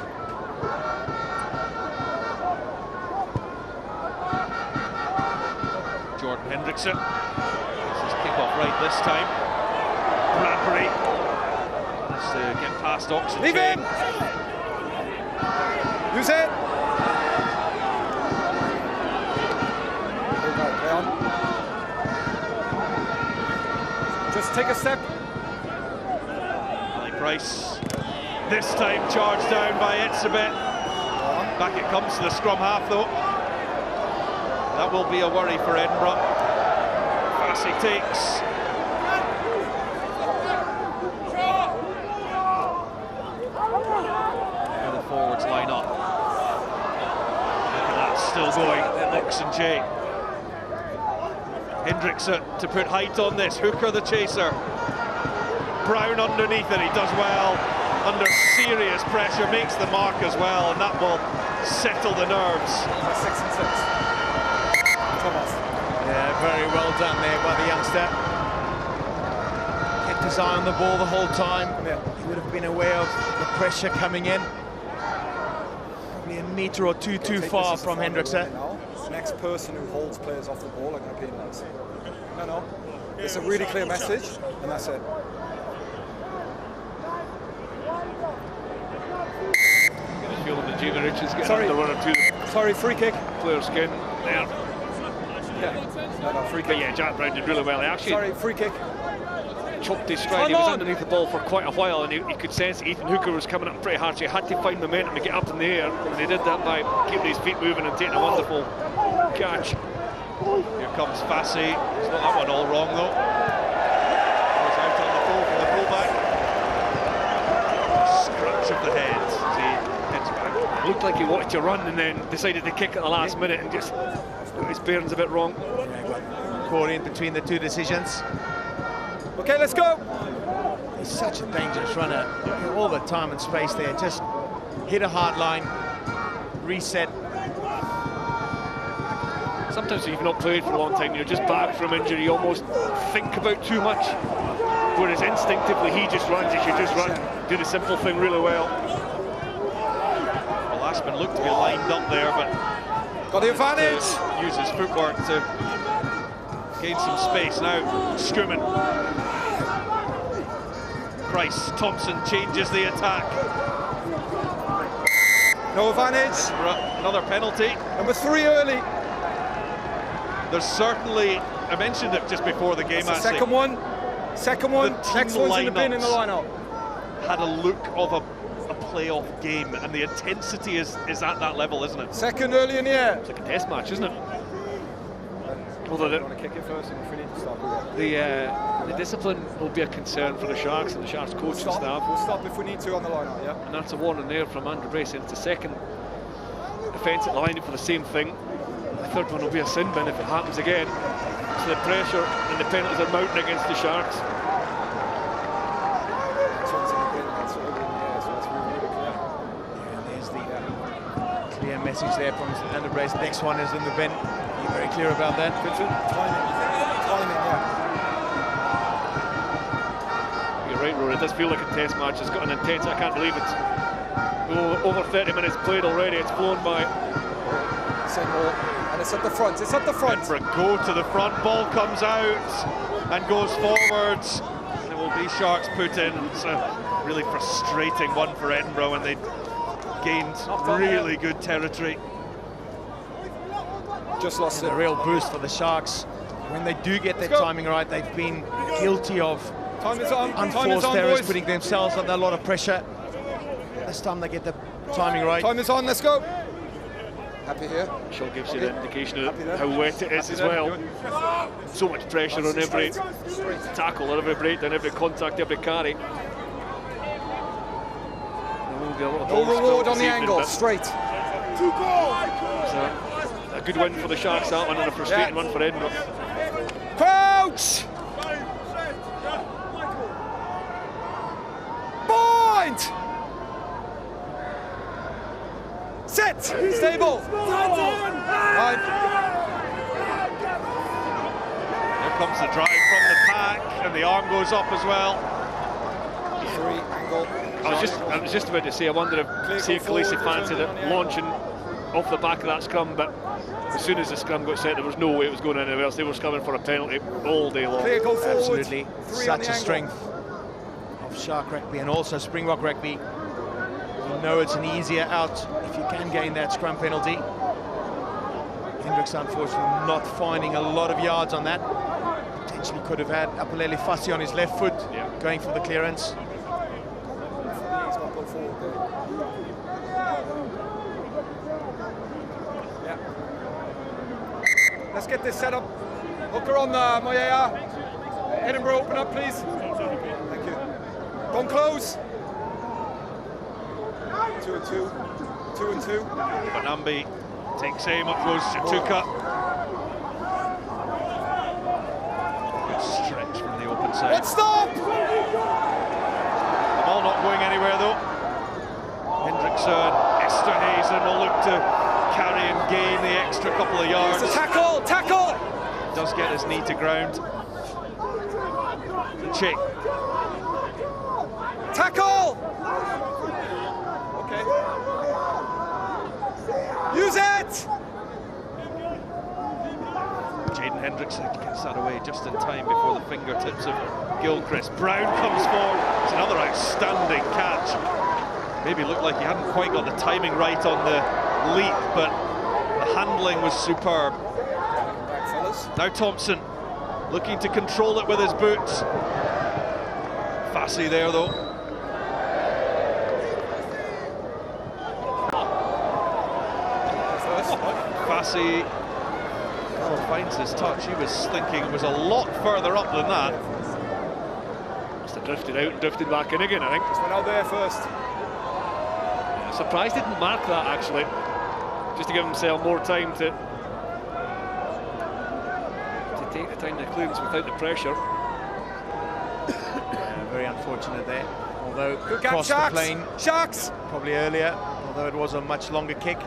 [SPEAKER 1] Jordan Hendrikse. This is kick-off right this time. Bradbury has to get past Oxen.
[SPEAKER 2] Leave him! Use it! Play on. Just take a step.
[SPEAKER 1] Price. This time charged down by Etzebeth. Back it comes to the scrum half though. That will be a worry for Edinburgh. Fassi takes. Where the forwards line up. Look at that, still going. Nche. Hendrikse to put height on this. Hooker the chaser. Brown underneath it, he does well. Under serious pressure, makes the mark as well, and that will settle the nerves.
[SPEAKER 2] 6 and 6. Thomas.
[SPEAKER 4] Yeah, very well done there by the youngster. Kept his eye on the ball the whole time. He would have been aware of the pressure coming in. Probably a metre or two too far from Hendrikse.
[SPEAKER 2] Next person who holds players off the ball are going to penalise. No. It's a really clear message, and that's it.
[SPEAKER 3] Sorry, one or two.
[SPEAKER 2] Sorry, free kick.
[SPEAKER 3] Players skin there.
[SPEAKER 2] Yeah. No, free kick.
[SPEAKER 3] But yeah, Jack Brown did really well. Actually,
[SPEAKER 2] sorry, free kick.
[SPEAKER 3] Choked his stride. He was underneath the ball for quite a while, and he could sense Ethan Hooker was coming up pretty hard, so he had to find momentum to get up in the air, and he did that by keeping his feet moving and taking a wonderful catch.
[SPEAKER 1] Here comes Fassi. He's got that one all wrong though. Goes out on the full for the fullback. Scratch of the head. Heads back.
[SPEAKER 3] Looked like he wanted to run and then decided to kick at the last minute and just got his bearings a bit wrong.
[SPEAKER 4] Caught in between the two decisions.
[SPEAKER 2] Okay, let's go.
[SPEAKER 4] He's such a dangerous runner. All the time and space there. Just hit a hard line, reset.
[SPEAKER 3] Sometimes if you've not played for a long time, you're just back from injury, you almost think about too much. Whereas instinctively he just runs, he should just run, do the simple thing really well.
[SPEAKER 1] Well, Ashman looked to be lined up there, but
[SPEAKER 2] got the advantage.
[SPEAKER 1] Use his footwork to gain some space. Now, Schoeman. Price. Thompson changes the attack.
[SPEAKER 2] No advantage.
[SPEAKER 1] Another penalty.
[SPEAKER 2] Number 3 early.
[SPEAKER 1] There's certainly, I mentioned it just before the game.
[SPEAKER 2] That's the second one. Second one. Next one's in the bin in the lineup.
[SPEAKER 1] Had a look of a playoff game, and the intensity is at that level, isn't it?
[SPEAKER 2] Second early in the air.
[SPEAKER 3] It's like a test match, isn't it?
[SPEAKER 2] Although they want to kick it first, and if we need to stop
[SPEAKER 3] the discipline will be a concern for the Sharks and the Sharks coaching staff.
[SPEAKER 2] We'll stop if we need to on the line-out, yeah.
[SPEAKER 3] And that's a warning there from Andrew Brace. It's the second offence at the line for the same thing. The third one will be a sin bin if it happens again. So the pressure and the penalties are mounting against the Sharks.
[SPEAKER 2] This one's in the bin, that's over in the air, so that's really clear.
[SPEAKER 4] And there's the clear message there from Andrew Brace. Next one is in the bin. You're very clear about that.
[SPEAKER 2] Vincent, timing, yeah.
[SPEAKER 3] You're right, Rory. It does feel like a test match. It's got an intense. I can't believe it's over 30 minutes played already. It's flown by.
[SPEAKER 2] Same ball, and it's at the front. It's at the front.
[SPEAKER 1] Edinburgh go to the front. Ball comes out and goes forwards. And it will be Sharks put in. It's a really frustrating one for Edinburgh when they gained really good territory.
[SPEAKER 2] Just lost it.
[SPEAKER 4] A real boost for the Sharks. When they do get their timing right, they've been guilty of unforced errors, putting themselves under a lot of pressure. This time they get the timing right.
[SPEAKER 2] Time is on, let's go. Happy here.
[SPEAKER 3] Shaw gives you the indication of how wet it is as well. So much pressure on every tackle, every breakdown, every contact, every carry.
[SPEAKER 2] No reward on the angle, straight.
[SPEAKER 3] A good win for the Sharks, that one, and a frustrating one for Edinburgh.
[SPEAKER 2] Crouch! Point! Sit! Stable! Right.
[SPEAKER 1] Here comes the drive from the pack, and the arm goes up as well.
[SPEAKER 2] 3 angle.
[SPEAKER 3] I was just about to say, I wonder if Kolisi fancied it launching off the back of that scrum, but as soon as the scrum got set, there was no way it was going anywhere else. They were scrumming for a penalty all day long.
[SPEAKER 2] Clear, go forward.
[SPEAKER 4] Absolutely. Such a strength of Shark Rugby and also Springbok Rugby. You know it's an easier out if you can gain that scrum penalty. Hendrikse, unfortunately, not finding a lot of yards on that. Potentially could have had Aphelele Fassi on his left foot, going for the clearance.
[SPEAKER 2] Let's get this set up. Hooker on Moyea. Edinburgh, open up, please. Thank you. Don't close. 2 and 2. 2 and 2.
[SPEAKER 1] Mbonambi takes aim, up goes Tshituka. Good stretch from the open side.
[SPEAKER 2] Let's stop!
[SPEAKER 1] The ball not going anywhere though. Hendrikse and Esterhuizen will look to carry and gain the extra couple of yards.
[SPEAKER 2] It's a tackle! Tackle!
[SPEAKER 1] Does get his knee to ground. Nche.
[SPEAKER 2] Tackle! Okay. Use it!
[SPEAKER 1] Jaden Hendrikse gets that away just in time before the fingertips of Gilchrist. Brown comes forward. It's another outstanding catch. Maybe looked like he hadn't quite got the timing right on the leap, but the handling was superb. Now Thompson looking to control it with his boots. Fassi there though. Fassi finds his touch. He was thinking it was a lot further up than that.
[SPEAKER 3] Must have drifted out and drifted back in again, I think.
[SPEAKER 2] Just went out there first.
[SPEAKER 3] Surprised he didn't mark that actually, just to give himself more time to take the time to clearance without the pressure.
[SPEAKER 4] Very unfortunate there. Although
[SPEAKER 2] good catch,
[SPEAKER 4] crossed the plane
[SPEAKER 2] Sharks!
[SPEAKER 4] probably earlier, although it was a much longer kick.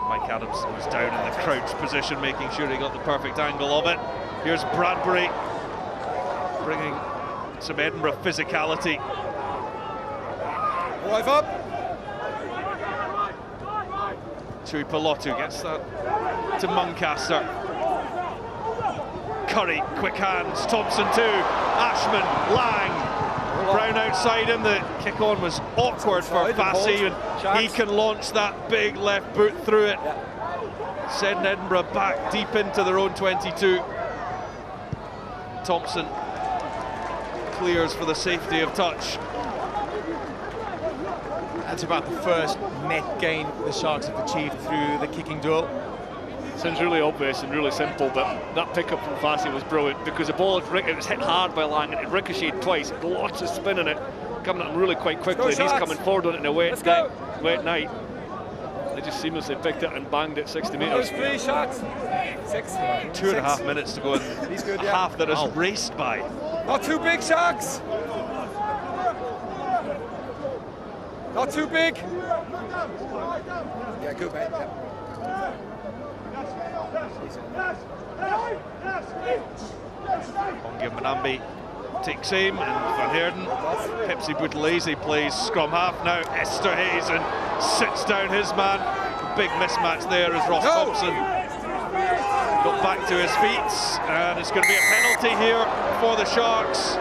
[SPEAKER 1] Mike Adams was down in the crouch position, making sure he got the perfect angle of it. Here's Bradbury bringing some Edinburgh physicality.
[SPEAKER 2] Drive up.
[SPEAKER 1] Tuipulotu gets that to Muncaster. Currie, quick hands, Thompson too, Ashman, Lang. Brown outside him. The kick on was awkward for Fassi, and he can launch that big left boot through it. Send Edinburgh back deep into their own 22. Thompson clears for the safety of touch.
[SPEAKER 4] That's about the first net gain the Sharks have achieved through the kicking duel.
[SPEAKER 3] Sounds really obvious and really simple, but that pickup from Fassi was brilliant because the ball, it was hit hard by Lang and it ricocheted twice. It had lots of spin in it, coming at him really quite quickly, and he's coming forward on it in a wet night. They just seamlessly picked it and banged it 60 metres.
[SPEAKER 2] 3 shots. 6.
[SPEAKER 1] 2.5 minutes to go, and
[SPEAKER 2] he's good,
[SPEAKER 1] a half that is raced by.
[SPEAKER 2] Not too big, Sharks. Not too big. Yeah, good, mate.
[SPEAKER 1] Bongi Mbonambi takes aim, and Van Heerden, Pepsi Boutelese plays scrum half now. Esterhuizen sits down his man. Big mismatch there as Ross Thompson got back to his feet, and it's going to be a penalty here for the Sharks.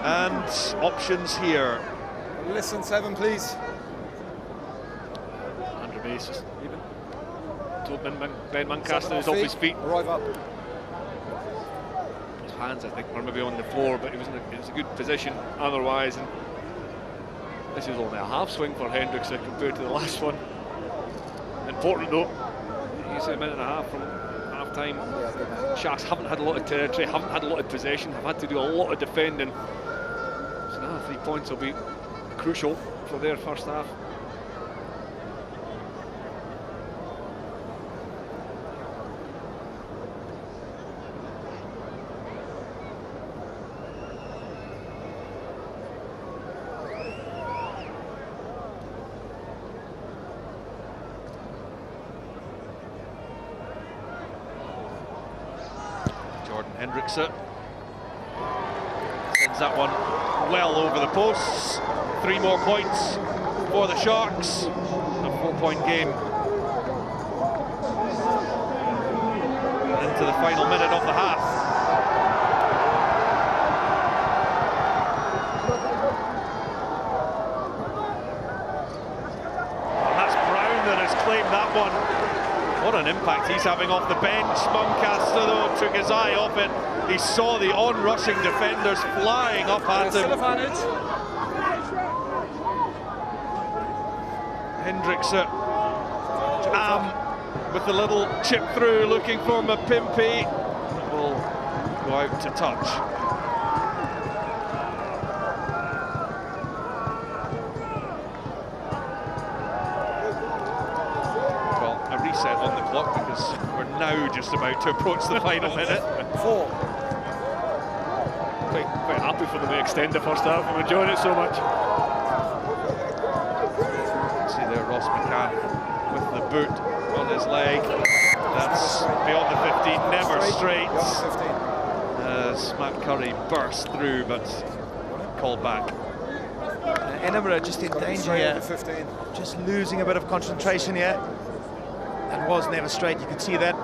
[SPEAKER 1] And options here.
[SPEAKER 2] Listen, 7, please.
[SPEAKER 3] Under bases. Ben Mancaster is off his feet.
[SPEAKER 2] Arrive up.
[SPEAKER 3] His hands, I think, were maybe on the floor, but he was in a good position otherwise. And this is only a half swing for Hendrikse compared to the last one. Important though. You say a minute and a half from half time. Sharks haven't had a lot of territory, haven't had a lot of possession, have had to do a lot of defending. So now 3 points will be crucial for their first half.
[SPEAKER 1] Hendrikse sends that one well over the posts. 3 more points for the Sharks. A 4-point game. Into the final minute of the half. And that's Brown that has claimed that one. What an impact he's having off the bench. Muncaster, though, took his eye off it. He saw the on-rushing defenders flying up at him. Hendrikse with the little chip through, looking for Mapimpi. Will go out to touch. On the clock, because we're now just about to approach the final minute.
[SPEAKER 2] 4.
[SPEAKER 3] Quite happy for them to extend the first half. I'm enjoying it so much.
[SPEAKER 1] See there, Ross McCann with the boot on his leg. That's beyond the 15, never straight. As Matt Currie burst through, but called back.
[SPEAKER 4] Edinburgh just in danger here. Just losing a bit of concentration here. That was never straight, you could see that.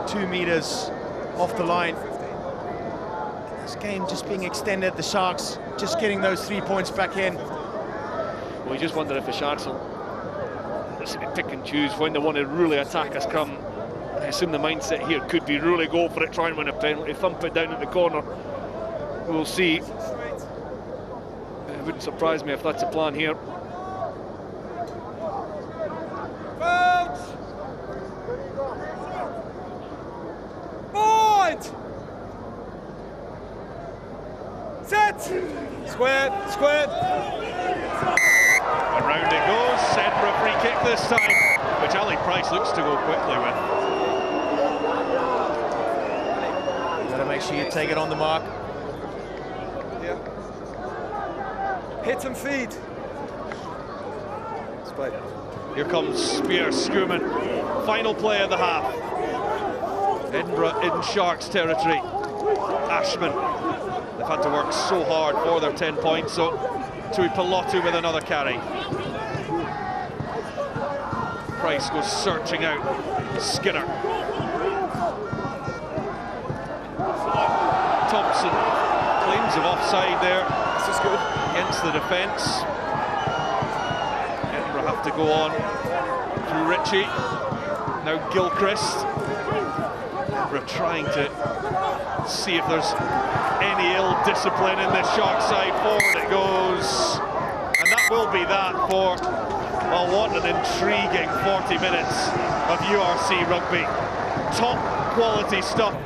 [SPEAKER 4] 2 meters off the line. This game just being extended, the Sharks just getting those 3 points back in.
[SPEAKER 3] Well, you just wonder if the Sharks will pick and choose when they want to really attack a scrum. I assume the mindset here could be really go for it, try and win a penalty, thump it down in the corner. We'll see. It wouldn't surprise me if that's a plan here.
[SPEAKER 2] Set! Squared, squared.
[SPEAKER 1] Around it goes. Edinburgh free kick this time, which Ali Price looks to go quickly with.
[SPEAKER 4] Gotta make sure you take it on the mark.
[SPEAKER 2] Yeah. Hit and feed. Spike.
[SPEAKER 1] Here comes Pierre Schoeman. Final play of the half. Edinburgh in Sharks territory. Ashman. They've had to work so hard for their 10 points, so Tui Pelotu with another carry. Price goes searching out. Skinner. Thompson. Claims of offside there.
[SPEAKER 2] This is good.
[SPEAKER 1] Against the defence. Edinburgh have to go on through Ritchie. Now Gilchrist. Edinburgh trying to see if there's any ill discipline in this Shark side. Forward it goes. And that will be that for, well, what an intriguing 40 minutes of URC rugby. Top quality stuff.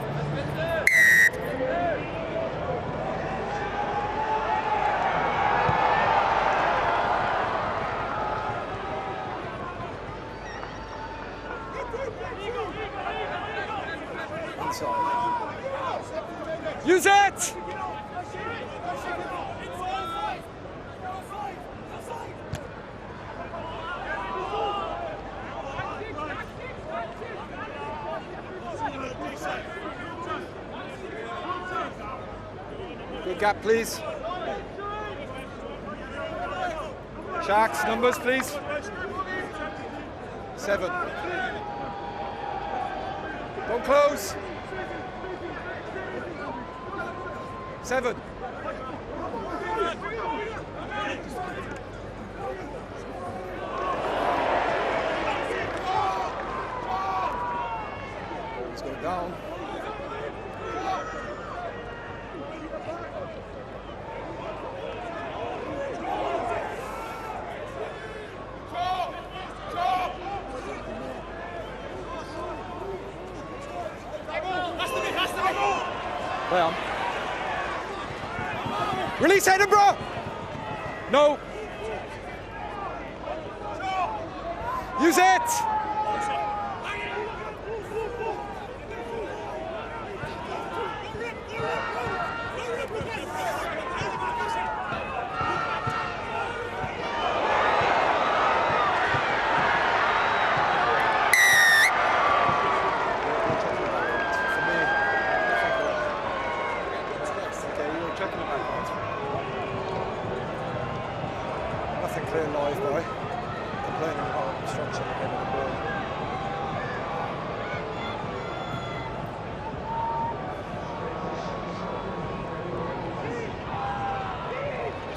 [SPEAKER 2] Use it! Good gap, please. Sharks, numbers, please. 7. Don't close. 7. Ball's going down. Well. Release Edinburgh! No. Use it!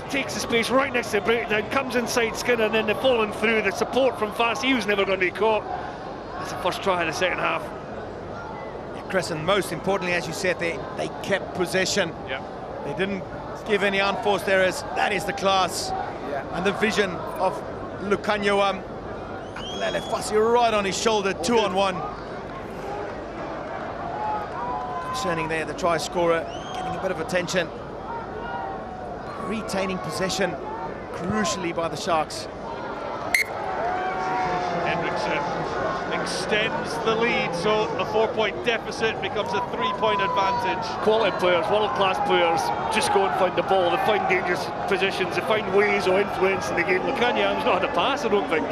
[SPEAKER 3] Takes the space right next to the breakdown, comes inside Skinner, and then the falling through, the support from Fassi, he was never going to be caught. That's the first try in the second half.
[SPEAKER 4] Yeah, Chris, and most importantly, as you said, they kept possession.
[SPEAKER 1] Yeah.
[SPEAKER 4] They didn't give any unforced errors. That is the class and the vision of Lukanyoam. Aphelele, Fassi right on his shoulder, 2-on-1. Concerning there, the try scorer getting a bit of attention. Retaining possession crucially by the Sharks.
[SPEAKER 1] Hendrikse extends the lead, so a 4-point deficit becomes a 3-point advantage.
[SPEAKER 3] Quality players, world-class players, just go and find the ball. They find dangerous positions, they find ways of influencing the game. Lukanyoam's not had a pass, I don't think,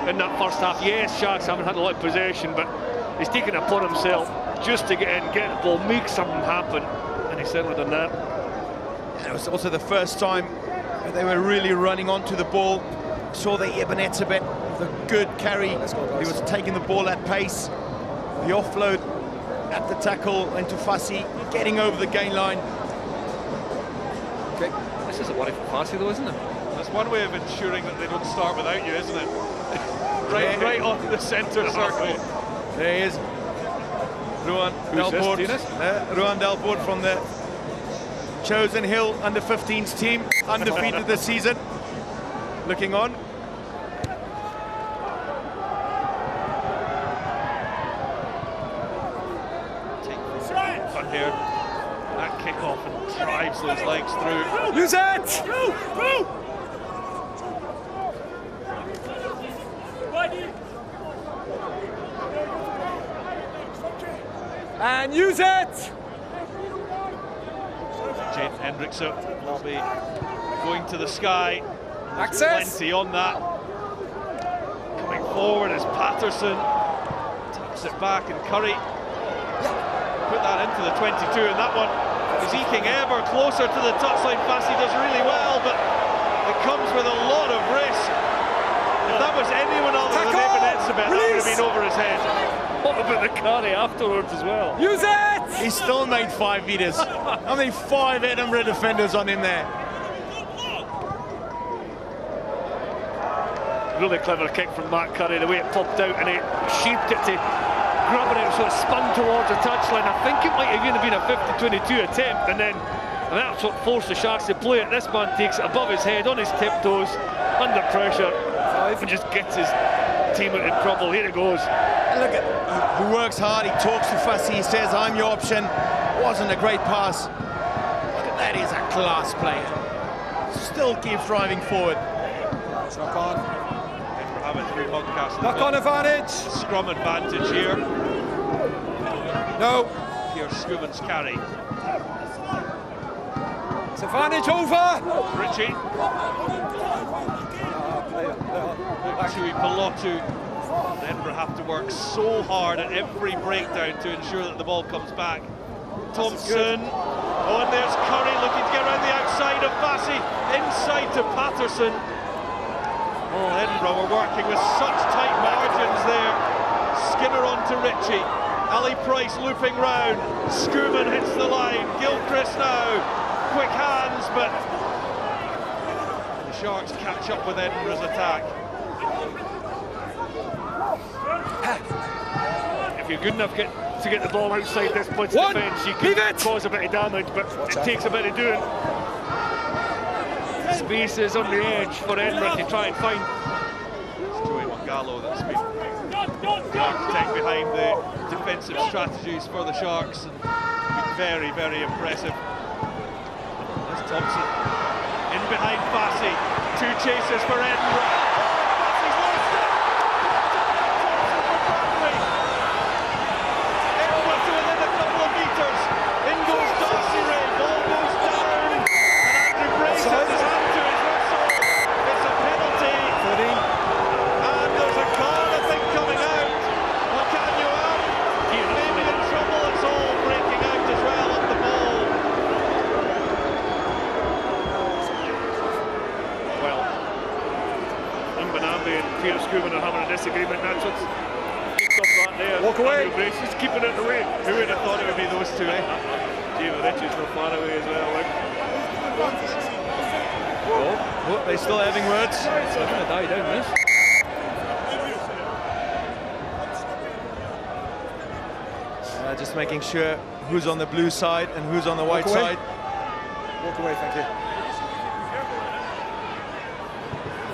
[SPEAKER 3] in that first half. Yes, Sharks haven't had a lot of possession, but he's taken it upon himself just to get in, get the ball, make something happen, and he's certainly done that.
[SPEAKER 4] And it was also the first time they were really running onto the ball. Saw the Eben Etzebeth, the good carry. He was taking the ball at pace. The offload at the tackle into Fassi, getting over the gain line.
[SPEAKER 3] Okay. This is a worry for Fassi though, isn't it?
[SPEAKER 1] That's one way of ensuring that they don't start without you, isn't it? right on the centre circle.
[SPEAKER 4] There he is. Ruan Delboord from the Chosen Hill under-15s team, undefeated this season. Looking on.
[SPEAKER 1] Take the front here. That kick-off and drives those legs through.
[SPEAKER 2] Use it! And use it!
[SPEAKER 1] Hendrikse will be going to the sky.
[SPEAKER 2] Access!
[SPEAKER 1] Plenty on that. Coming forward is Paterson. Taps it back, and Currie put that into the 22, and that one is eking ever closer to the touchline. Fassi does really well, but it comes with a lot of risk. If that was anyone other than Eben Etzebeth, that would have been over his head.
[SPEAKER 3] What about the carry afterwards as well?
[SPEAKER 2] Use it!
[SPEAKER 4] He still made 5 meters. I mean, 5 Edinburgh defenders on him there.
[SPEAKER 3] Really clever kick from Matt Currie, the way it popped out and it shaped it to grabbing it, so it spun towards the touchline. I think it might have even been a 50-22 attempt, and that's what forced the Sharks to play it. This man takes it above his head, on his tiptoes, under pressure, and just gets his team out of trouble. Here it goes.
[SPEAKER 4] And look at, he works hard, he talks to Fassi, he says, I'm your option. Wasn't a great pass. Look at that, he's a class player. Still keeps driving forward.
[SPEAKER 2] Knock on.
[SPEAKER 1] We're having through podcast.
[SPEAKER 2] Knock on advantage.
[SPEAKER 1] Scrum advantage here.
[SPEAKER 2] No.
[SPEAKER 1] Here's Schoeman's carry.
[SPEAKER 2] It's advantage over.
[SPEAKER 1] Ritchie. Actually, Pelotu. Edinburgh have to work so hard at every breakdown to ensure that the ball comes back. Thompson. Oh, and there's Currie looking to get around the outside of Fassi. Inside to Paterson. Oh, Edinburgh were working with such tight margins there. Skinner on to Ritchie. Ali Price looping round. Schoeman hits the line. Gilchrist now. Quick hands, but the Sharks catch up with Edinburgh's attack.
[SPEAKER 3] If you're good enough to get the ball outside this blitz defence, you can cause a bit of damage, but it takes a bit of doing. Spaces on the edge for Edinburgh to try and find.
[SPEAKER 1] It's Joey Makazole that's been the architect behind the defensive strategies for the Sharks, and been very, very impressive. There's Thompson in behind Fassi. Two chases for Edinburgh. Edinburgh to within a couple of metres. In goes Darcy Ray. Ball goes down, and Andrew Brace has his hand to his whistle. It's a penalty.
[SPEAKER 2] 13.
[SPEAKER 1] And there's a card, I think, coming out. McCann maybe in trouble. It's all breaking out as well on the ball.
[SPEAKER 3] Well, Mbonambi and Pierre Schoeman are having a disagreement. That's what's kicked off that there.
[SPEAKER 2] Walk away.
[SPEAKER 3] Brace is keeping it away.
[SPEAKER 1] Who would have thought it would be those two, eh?
[SPEAKER 3] Ritchie's not far away as well.
[SPEAKER 4] Oh, they're still having words.
[SPEAKER 3] It's going to die down this.
[SPEAKER 4] Just making sure who's on the blue side and who's on the white side.
[SPEAKER 2] Walk away, thank you.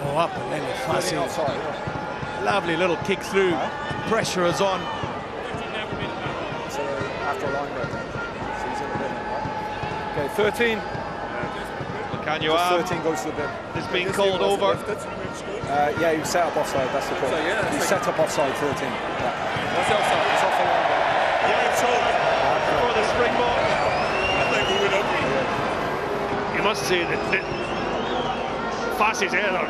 [SPEAKER 4] Oh, up and then Fassi. Lovely little kick through. Pressure is on.
[SPEAKER 2] So after a line break. So he's in the bin, right? Okay, 13.
[SPEAKER 1] Can you
[SPEAKER 2] 13 goes to the bin.
[SPEAKER 1] It's been called over.
[SPEAKER 2] Yeah, he was set up offside, that's the point. He set up offside, 13. Yeah.
[SPEAKER 5] What's the offside?
[SPEAKER 2] It's off the line break.
[SPEAKER 1] Yeah, it's all for the Springbok.
[SPEAKER 5] I think we would have.
[SPEAKER 3] You must say that Fassi's error,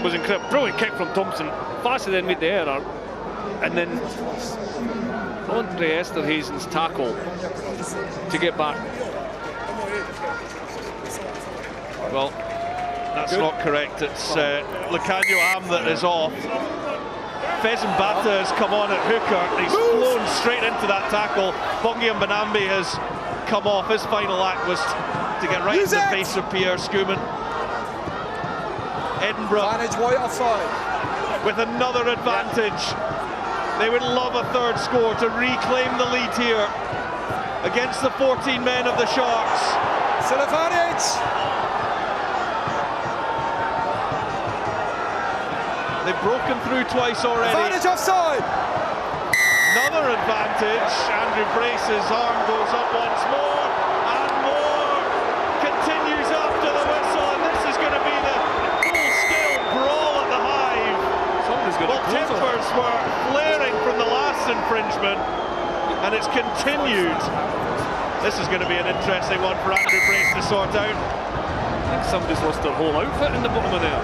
[SPEAKER 3] was incredible. Brilliant kick from Thompson. Fassi then made the error, and then Andre Esterhuizen's tackle to get back.
[SPEAKER 1] Well, that's not correct. It's Lekanyo that is off. Fezin Bata has come on at hooker. He's flown straight into that tackle. Bongi and Mbonambi has come off. His final act was to get right in the face of Pierre Schoeman. Edinburgh
[SPEAKER 2] Advantage white offside.
[SPEAKER 1] with another advantage. They would love a third score to reclaim the lead here against the 14 men of the Sharks.
[SPEAKER 2] Still advantage.
[SPEAKER 1] They've broken through twice already.
[SPEAKER 2] Advantage offside.
[SPEAKER 1] Another advantage. Andrew Brace's arm goes up once more, and more continues after the whistle, and this is going to be the full-scale brawl at the Hive. Well, timbers were flaring from the last infringement, and it's continued. This is going to be an interesting one for Andrew Brace to sort out.
[SPEAKER 3] I think somebody's lost their whole outfit in the bottom of there.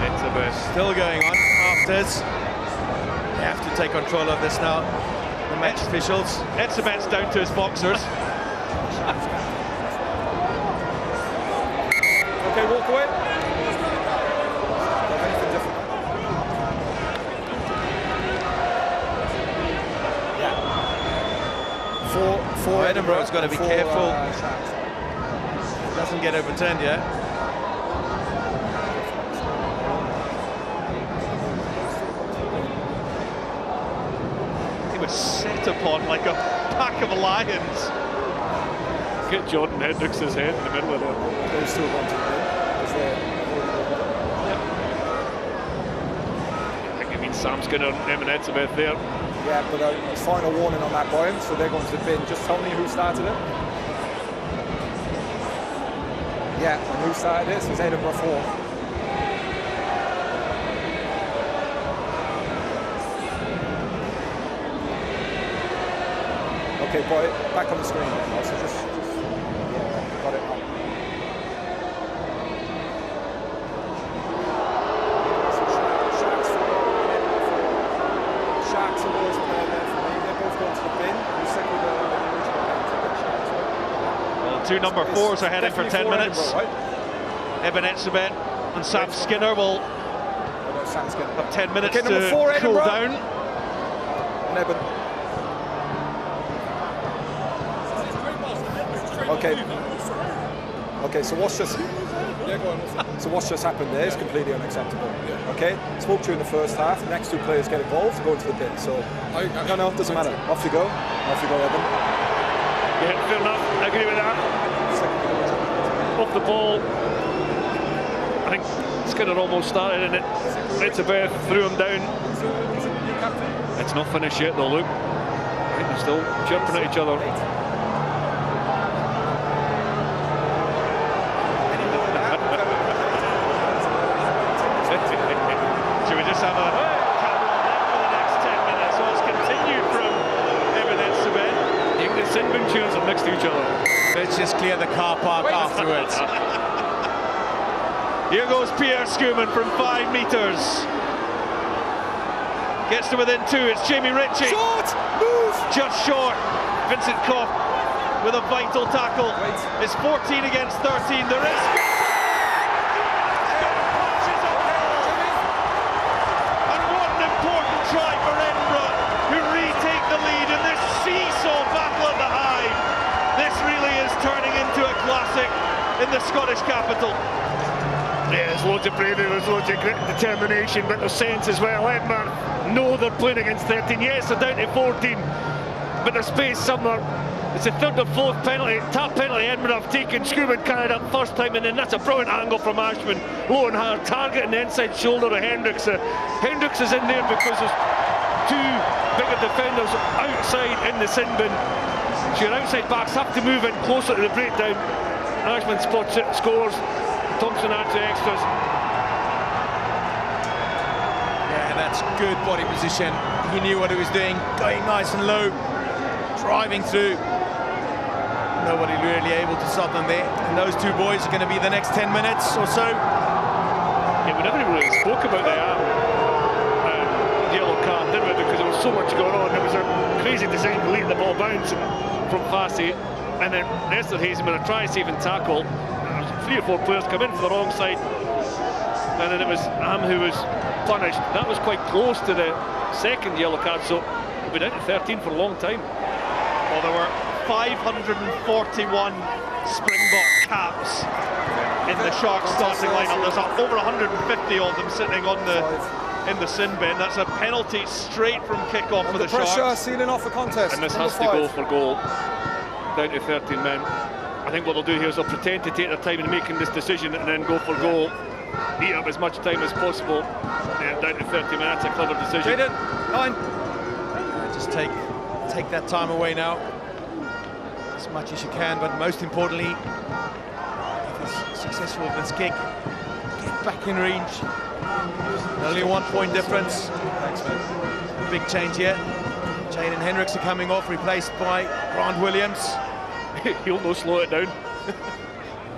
[SPEAKER 3] Etzebeth
[SPEAKER 4] Still going on afters. They have to take control of this now, the match officials.
[SPEAKER 1] Etzebeth's down to his boxers.
[SPEAKER 2] Okay, walk away. Anything different? Yeah. For
[SPEAKER 4] Edinburgh's got to be careful. Doesn't get overturned yet.
[SPEAKER 1] was set upon like a pack of lions.
[SPEAKER 3] Get Jordan Hendrikse's head in the middle of there.
[SPEAKER 2] Those two are going to
[SPEAKER 3] I think it means Sam Skinner and Etzebeth there.
[SPEAKER 2] Yeah, but a final warning on that, Brian, so they're going to the bin. Just tell me who started it. Yeah, and who started it? So it's Edinburgh 4. Okay, boy, back on the screen now, so just yeah, got it up. Sharks and boys player there for me. They're both going to the bin. Who's second the original captain?
[SPEAKER 1] Well, two number 4s are heading for 10 minutes.
[SPEAKER 2] Right?
[SPEAKER 1] Eben Etzebeth and Sam Skinner will
[SPEAKER 2] Sam Skinner
[SPEAKER 1] have 10 minutes
[SPEAKER 2] okay,
[SPEAKER 1] to
[SPEAKER 2] 4,
[SPEAKER 1] cool
[SPEAKER 2] Edinburgh.
[SPEAKER 1] down.
[SPEAKER 2] And Eben. Okay, so what's just happened there is completely unacceptable. Okay, spoke to you in the first half. The next two players get involved, go into the pit. So no, it doesn't matter. Off you go, Eben.
[SPEAKER 3] Yeah, fair enough. I agree with that. Off the ball. I think Skinner almost started in it. Etzebeth threw him down. It's not finished yet though, Luke. I think they're still chirping at each other.
[SPEAKER 1] Should we just have a camera on that for the next 10 minutes? So it's continued from Eben Etzebeth.
[SPEAKER 3] You can sit and cheers up next to each other.
[SPEAKER 4] Let's just clear the car park afterwards.
[SPEAKER 1] Here goes Pierre Schoeman from 5 metres. Gets to within 2, it's Jamie Ritchie.
[SPEAKER 2] Short! Move!
[SPEAKER 1] Just short. Vincent Koch with a vital tackle. It's 14 against 13. There is... Try for Edinburgh, who retake the lead in this seesaw battle at the Hive. This really is turning into a classic in the Scottish capital.
[SPEAKER 3] Yeah, there's loads of bravery, there's loads of grit and determination, but there's sense as well. Edinburgh know they're playing against 13. Yes, they're down to 14, but there's space somewhere. It's the third or fourth penalty, tap penalty Edinburgh have taken. Schoeman carried up first time, and then that's a brilliant angle from Ashman. Low and hard, targeting the inside shoulder of Hendrikse. Hendrikse is in there because there's two bigger defenders outside in the sin bin. So your outside backs have to move in closer to the breakdown. Ashman spots it, scores. Thompson adds the extras.
[SPEAKER 4] Yeah, that's good body position. He knew what he was doing, going nice and low, driving through. Nobody really able to stop them there. And those two boys are going to be the next 10 minutes or so.
[SPEAKER 3] Yeah, we never really spoke about the yellow card, did we? Because there was so much going on. There was a crazy decision to leave the ball bouncing from Fassi. And then Esterhuizen with a try-saving tackle. 3 or 4 players come in for the wrong side. And then it was Am who was punished. That was quite close to the second yellow card, so we've been down to 13 for a long time.
[SPEAKER 1] Well, there were 541 Springbok caps in the Sharks starting lineup. There's over 150 of them sitting on in the sin bin. That's a penalty straight from kick-off for the
[SPEAKER 2] pressure,
[SPEAKER 1] Sharks.
[SPEAKER 2] sealing off the contest.
[SPEAKER 3] And this has to go for goal. Down to 13 men. I think what they'll do here is they'll pretend to take their time in making this decision and then go for goal. Eat up as much time as possible. Yeah, down to 30 men. That's a clever decision.
[SPEAKER 2] Jaden, 9.
[SPEAKER 4] Just take that time away now, as much as you can, but most importantly, if he's successful with this kick, get back in range. Only 1 point difference. Thanks, man. Big change here. Jaden Hendrikse coming off, replaced by Grant Williams.
[SPEAKER 3] He'll no slow it down.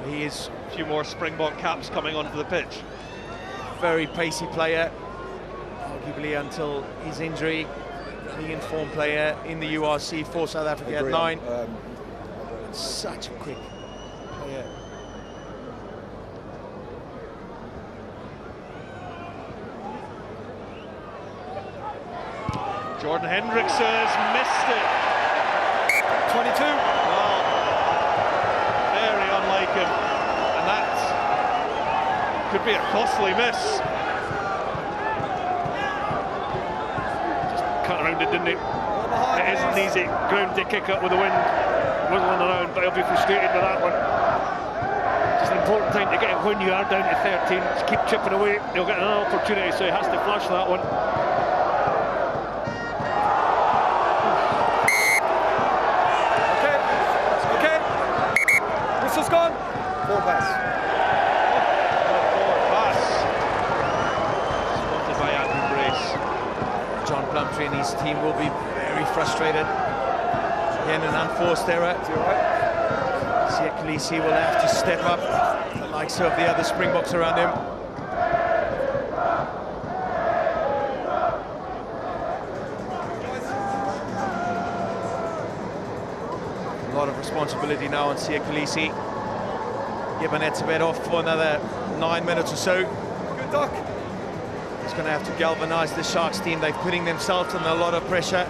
[SPEAKER 4] He is
[SPEAKER 1] A few more Springbok caps coming onto the pitch.
[SPEAKER 4] very pacey player, arguably until his injury. The informed player in the URC for South Africa at 9. Such a quick player.
[SPEAKER 1] Jordan Hendrikse has missed it. 22. Well, very unlike him. And that could be a costly miss.
[SPEAKER 3] Just cut around it, didn't he? It isn't easy ground to kick up with the wind whistling around, but he'll be frustrated with that one. It's an important time to get it when you are down to 13. Just keep chipping away. He'll get another opportunity, so he has to flush that one.
[SPEAKER 2] Okay. Whistle's gone. Forward pass.
[SPEAKER 1] Spotted by Andrew Brace.
[SPEAKER 4] John Plumtree and his team will be very frustrated. Again, an unforced error. Kolisi will have to step up, the likes of the other Springboks around him. A lot of responsibility now on Kolisi. Given Etzebeth off for another 9 minutes or so.
[SPEAKER 2] Good duck.
[SPEAKER 4] He's going to have to galvanise the Sharks team. They're putting themselves under a lot of pressure.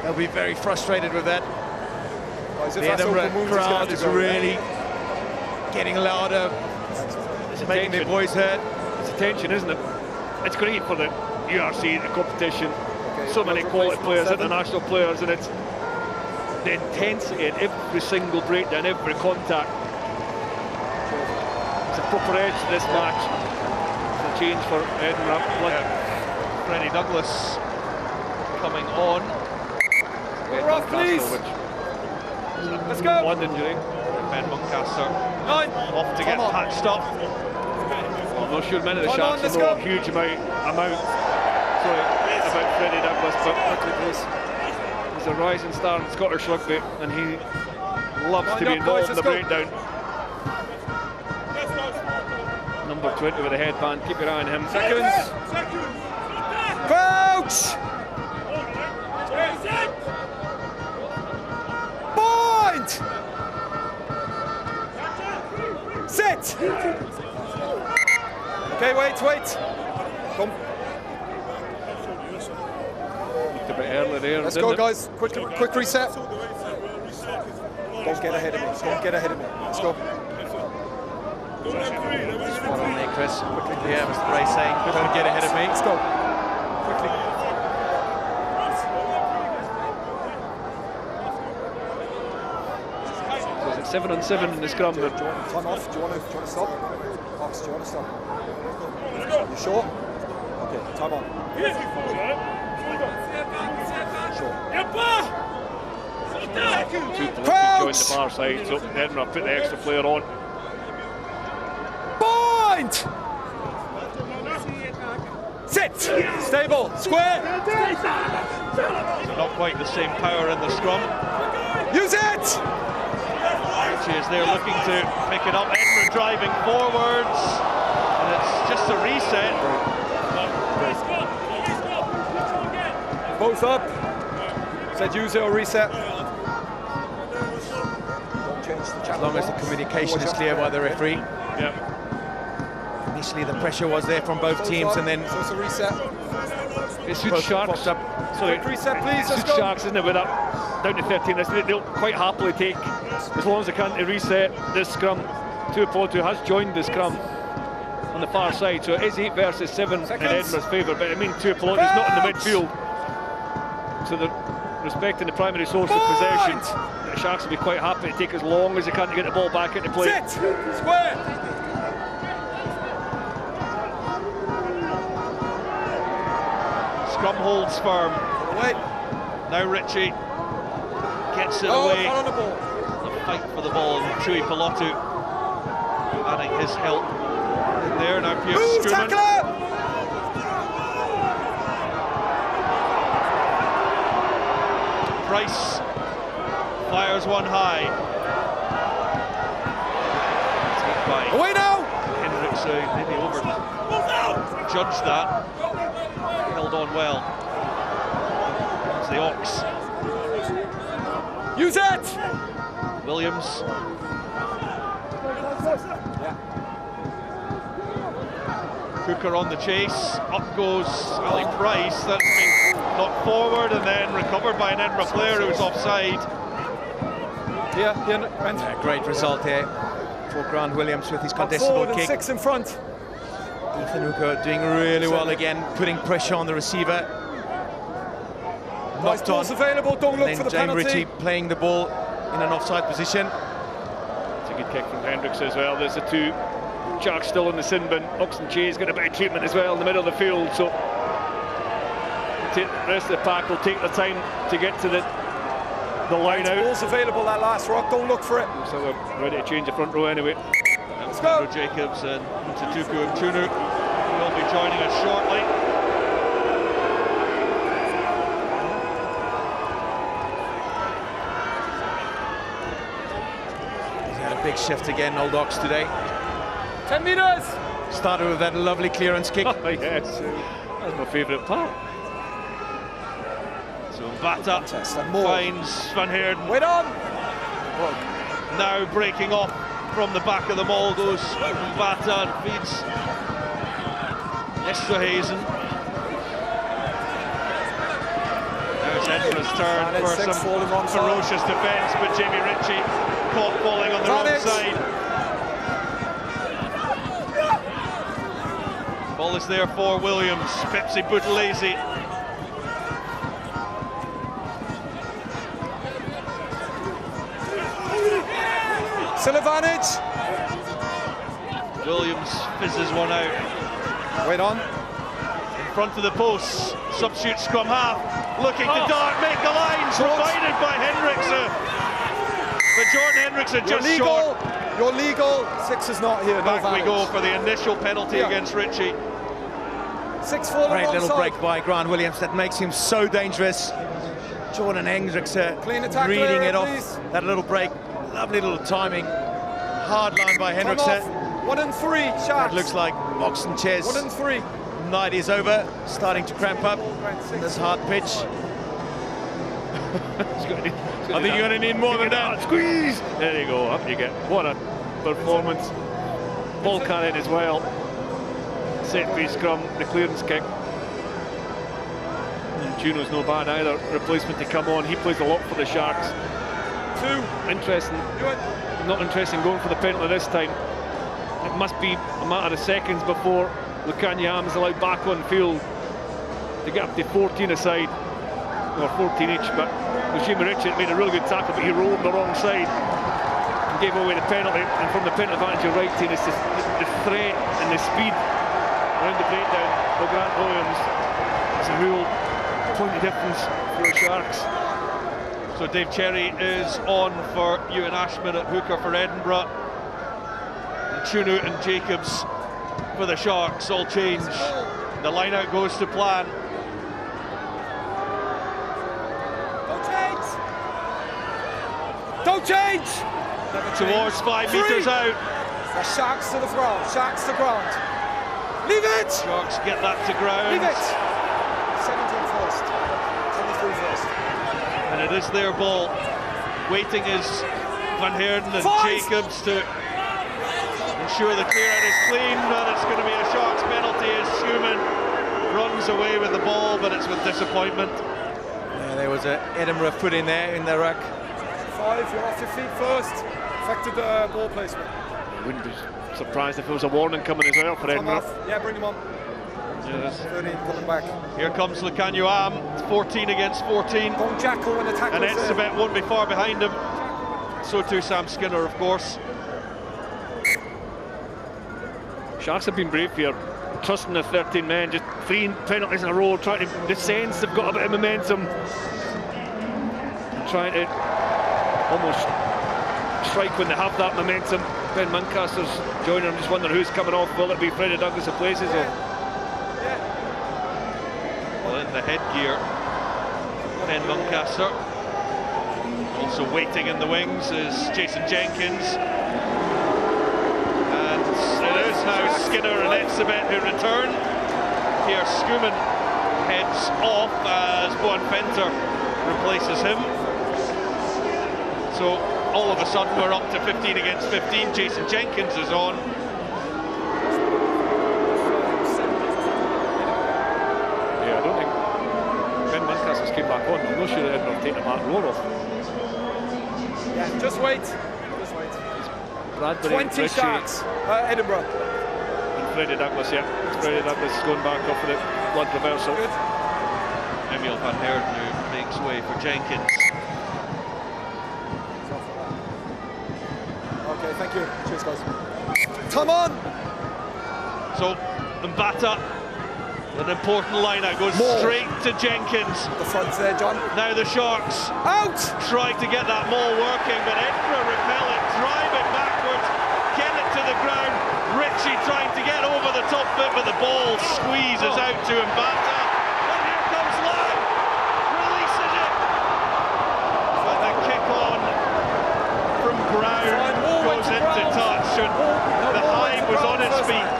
[SPEAKER 4] They'll be very frustrated with that. The Edinburgh crowd is really getting louder, making their voice heard.
[SPEAKER 3] It's attention, isn't it? It's great for the URC, the competition. So many quality players, international players, and it's the intensity in every single breakdown, every contact. It's a proper edge to this match. It's a change for Edinburgh.
[SPEAKER 1] Freddie Douglas coming on.
[SPEAKER 2] We're off, please. Let's go.
[SPEAKER 3] One injury.
[SPEAKER 1] Ben Muncaster
[SPEAKER 2] 9.
[SPEAKER 1] off to get patched up.
[SPEAKER 3] Well, I'm not sure many of the Sharks know a huge amount about Freddie Douglas, but he's a rising star in Scottish rugby, and he loves to be involved in the breakdown. Number 20 with a headband, keep your eye on him.
[SPEAKER 2] Seconds. Crouch. Point. Sit. Okay, wait. Come.
[SPEAKER 3] A bit early there.
[SPEAKER 2] Let's go, guys. Quick reset. Don't get ahead of me. Let's go.
[SPEAKER 4] Spot on there, Chris. Quickly, yeah, Mr. Bray saying, don't get ahead of me.
[SPEAKER 2] Let's go. Quickly.
[SPEAKER 3] So it's 7 on 7 in the scrum.
[SPEAKER 2] Time off. Do you want to stop? Ox, do you want to stop? You sure? Okay, time on. Sure.
[SPEAKER 3] Two joined the far side, so Edinburgh put the extra player on.
[SPEAKER 2] Point! Sit! Stable! Square!
[SPEAKER 1] Not quite the same power in the scrum.
[SPEAKER 2] Use it!
[SPEAKER 1] Ritchie is there looking to pick it up. Edinburgh driving forwards, and it's just a reset.
[SPEAKER 2] Both up. Said use it or reset. Don't change the channel.
[SPEAKER 4] As long as the communication is clear by the referee.
[SPEAKER 3] Yeah.
[SPEAKER 4] Initially the pressure was there from both teams, and then
[SPEAKER 2] so it's a reset.
[SPEAKER 3] It suits Sharks. Sorry,
[SPEAKER 2] reset, please.
[SPEAKER 3] It suits Sharks, isn't it? With that down to 13, they'll quite happily take, as long as they can, to reset this scrum. Tuipulotu has joined the scrum on the far side, so it is 8 versus 7 in Edinburgh's favour. But I mean, Tuipulotu's not in the midfield, so they're respecting the primary source of possession. The Sharks will be quite happy to take as long as they can to get the ball back into play.
[SPEAKER 2] Sit! Square!
[SPEAKER 1] Scrum holds firm.
[SPEAKER 2] Wait.
[SPEAKER 1] Now Ritchie gets it away.
[SPEAKER 2] On the ball.
[SPEAKER 1] The fight for the ball, and Tuipulotu adding his help in there. Now Pierre Schoeman. Price fires one high. Take by
[SPEAKER 2] away now!
[SPEAKER 1] Hendrikse, maybe over judged that. Held on well. It's the Ox.
[SPEAKER 2] Use it!
[SPEAKER 1] Williams. Hooker on the chase. Up goes Ali Price. That's been knocked forward and then recovered by an Edinburgh player who was offside.
[SPEAKER 4] Yeah, great result here for Grant Williams with his contestable kick.
[SPEAKER 2] 6 in front.
[SPEAKER 4] Ethan Hooker doing really well again, putting pressure on the receiver. knocked on.
[SPEAKER 2] Available, don't look for the
[SPEAKER 4] James
[SPEAKER 2] penalty.
[SPEAKER 4] Ritchie playing the ball in an offside position.
[SPEAKER 3] It's a good kick from Hendrikse as well. There's the two Sharks still in the sin bin. Nche's got a bit of treatment as well in the middle of the field, so the rest of the pack will take their time to get to the line out.
[SPEAKER 2] Ball's available, that last rock, don't look for it.
[SPEAKER 3] So we're ready to change the front row anyway.
[SPEAKER 2] Let's go.
[SPEAKER 1] Jacobs and Tshituka and Chunu will be joining us shortly.
[SPEAKER 4] He's had a big shift again, Old Ox, today.
[SPEAKER 2] 10 metres.
[SPEAKER 4] Started with that lovely clearance kick.
[SPEAKER 3] Oh, yes, that's my favourite part.
[SPEAKER 1] So Bata finds Van Heerden.
[SPEAKER 2] Wait on.
[SPEAKER 1] Now breaking off from the back of the maul goes Bata and feeds Esterhuizen. Now it's Edinburgh's turn for some ferocious defence, but Jamie Ritchie caught falling on the wrong side. Ball is there for Williams. Pepsi Buthelezi.
[SPEAKER 2] Still advantage.
[SPEAKER 1] Williams fizzes one out.
[SPEAKER 2] Wait on.
[SPEAKER 1] In front of the post. Substitute scrum half. Looking to dart, make the lines. Provided by Hendrikse. But Jordan Hendrikse just short.
[SPEAKER 2] You're legal. 6 is not here.
[SPEAKER 1] Back we go for the initial penalty against Ritchie.
[SPEAKER 2] 6 falling
[SPEAKER 4] Great little
[SPEAKER 2] onside.
[SPEAKER 4] break by Grant Williams that makes him so dangerous. Jordan Hendrikse
[SPEAKER 2] Clean attack
[SPEAKER 4] reading
[SPEAKER 2] there,
[SPEAKER 4] it off.
[SPEAKER 2] please.
[SPEAKER 4] That little break. Lovely little timing. Hard line by Hendrikse.
[SPEAKER 2] 1 and 3, Sharks.
[SPEAKER 4] It looks like Nche's
[SPEAKER 2] 1 and 3.
[SPEAKER 4] night is over. Starting to cramp up in this hard pitch. I think you're going to need more than that.
[SPEAKER 3] Squeeze! There you go, up you get. What a performance. Ball carrying as well. Set piece scrum, the clearance kick. And Juno's no bad either. Replacement to come on. He plays a lot for the Sharks.
[SPEAKER 2] 2.
[SPEAKER 3] Interesting. Not interesting going for the penalty this time. It must be a matter of seconds before Lukanyam is allowed back on field to get up to 14 aside, or 14 each. But Jamie Ritchie made a really good tackle, but he rolled the wrong side and gave away the penalty. And from the penalty advantage, you're right, Tina, it's the threat and the speed around the breakdown for Grant Williams. It's a real point of difference for the Sharks.
[SPEAKER 1] So Dave Cherry is on for Ewan Ashman at hooker for Edinburgh. And Chunu and Jacobs for the Sharks all change. The line out goes to plan.
[SPEAKER 2] Don't change!
[SPEAKER 1] Towards 5 metres out.
[SPEAKER 2] The Sharks to the ground. Sharks to ground. Leave it!
[SPEAKER 1] Sharks get that to ground.
[SPEAKER 2] Leave it! 17 first. 23 first.
[SPEAKER 1] And it is their ball. Waiting is Van Heerden and Jacobs to ensure the clear out is clean, and it's going to be a Sharks penalty as Schoeman runs away with the ball, but it's with disappointment.
[SPEAKER 4] Yeah, there was a Edinburgh foot in there in the ruck.
[SPEAKER 2] 5, you're off your feet first. Affected ball placement.
[SPEAKER 3] Wouldn't be surprised if there was a warning coming as well for Edinburgh.
[SPEAKER 2] Yeah, bring him on.
[SPEAKER 1] Yes.
[SPEAKER 2] 13 coming back.
[SPEAKER 1] Here comes Lukanyam. It's 14 against 14.
[SPEAKER 2] Don't jackal when the tackle
[SPEAKER 1] And
[SPEAKER 2] is there.
[SPEAKER 1] Etzebeth won't be far behind him. So too Sam Skinner, of course.
[SPEAKER 3] Sharks have been brave here, trusting the 13 men, just 3 penalties in a row, trying to, the sense they've got a bit of momentum, trying to almost strike when they have that momentum. Ben Muncaster's joining. I'm just wondering who's coming off. Will it be Freddie Douglas who places or?
[SPEAKER 1] Well, in the headgear, Ben Muncaster. Also waiting in the wings is Jason Jenkins. And it is now Skinner and Etzebeth who return. Pierre Schoeman heads off as Boan Fenter replaces him. So all of a sudden we're up to 15 against 15. Jason Jenkins is on.
[SPEAKER 3] Yeah, I don't think Ben Muncaster's came back on. I'm not sure that Edinburgh have taken that roll off.
[SPEAKER 2] Yeah, just wait. Just wait.
[SPEAKER 3] Bradbury,
[SPEAKER 2] 20
[SPEAKER 3] Ritchie,
[SPEAKER 2] Sharks, Edinburgh.
[SPEAKER 3] and Freddie Douglas, yeah. Freddie Douglas is going back off for the blood reversal.
[SPEAKER 2] Good.
[SPEAKER 1] Emil van Heerden, who makes way for Jenkins.
[SPEAKER 2] Okay, thank you. Cheers, guys. Come on!
[SPEAKER 1] So, Mbata, an important line out, goes straight to Jenkins.
[SPEAKER 2] The front's there, John.
[SPEAKER 1] Now the Sharks
[SPEAKER 2] out!
[SPEAKER 1] Try to get that maul working, but Edinburgh repel it, drive it backwards, get it to the ground. Ritchie trying to get over the top bit, but the ball squeezes out to Mbata. And here comes Lang, releases it. But the kick on from Brown goes into touch, and the Hive was on its feet.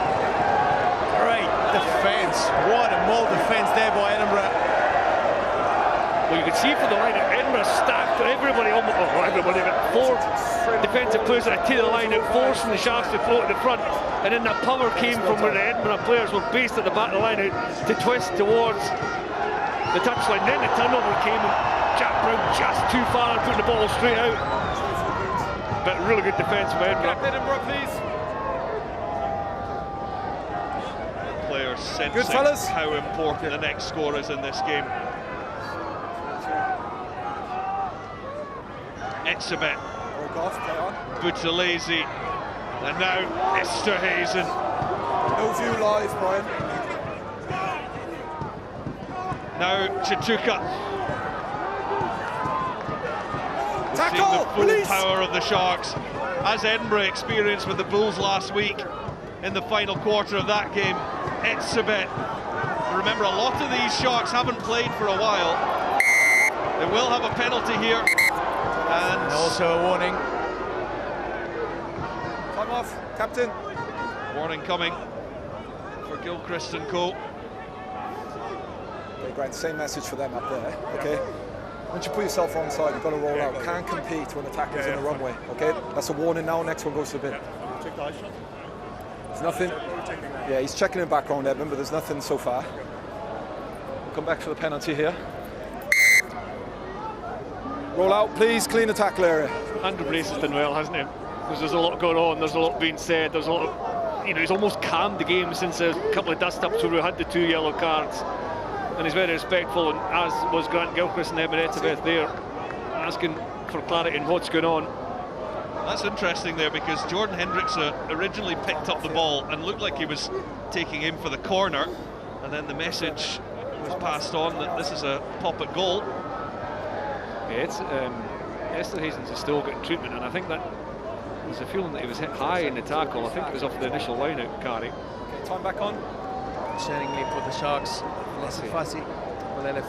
[SPEAKER 4] Great defence. What a maul defence there by Edinburgh.
[SPEAKER 3] Well, you can see from the line that Edinburgh stacked everybody, almost, everybody, got 4 defensive players at the line out, forcing the Sharks to throw it to the front, and then that power came from where the Edinburgh players were based at the back of the line out to twist towards the touchline. Then the turnover came, and Jack Brown just too far, putting the ball straight out. But really good defence from Edinburgh.
[SPEAKER 2] Edinburgh, please.
[SPEAKER 1] Players sensing how important the next score is in this game. Etzebeth, Buthelezi, and now Esterhuizen.
[SPEAKER 2] No view live, Brian.
[SPEAKER 1] Now Tshituka.
[SPEAKER 2] Tackle!
[SPEAKER 1] Seeing the full
[SPEAKER 2] Release!
[SPEAKER 1] power of the Sharks, as Edinburgh experienced with the Bulls last week in the final quarter of that game. Etzebeth. Remember, a lot of these Sharks haven't played for a while. They will have a penalty here. And
[SPEAKER 4] also a warning.
[SPEAKER 2] Time off, captain.
[SPEAKER 1] Warning coming for Gilchrist and Koch.
[SPEAKER 2] Okay, great. Same message for them up there. Okay. Once you put yourself on side, you've got to roll out. Can't compete when the tackle's in the runway. Okay. That's a warning now. Next one goes to the bin. There's nothing. Yeah, he's checking in background, Eben, but there's nothing so far. We'll come back for the penalty here. Roll out, please. Clean the tackle area.
[SPEAKER 3] Andrew Brace has done well, hasn't he? Because there's a lot going on, there's a lot being said, there's a lot of, he's almost calmed the game since a couple of dust-ups where we had the 2 yellow cards. And he's very respectful, and as was Grant Gilchrist and Eben Etzebeth there, asking for clarity in what's going on.
[SPEAKER 1] That's interesting there, because Jordan Hendrikse originally picked up the ball and looked like he was taking him for the corner, and then the message was passed on that this is a pop at goal.
[SPEAKER 3] Yeah, Esterhuizen is still getting treatment, and I think that there's a feeling that he was hit high in the tackle. I think it was off the initial line out, Currie.
[SPEAKER 2] Okay, time back on.
[SPEAKER 4] Concerningly for the Sharks, Fassi.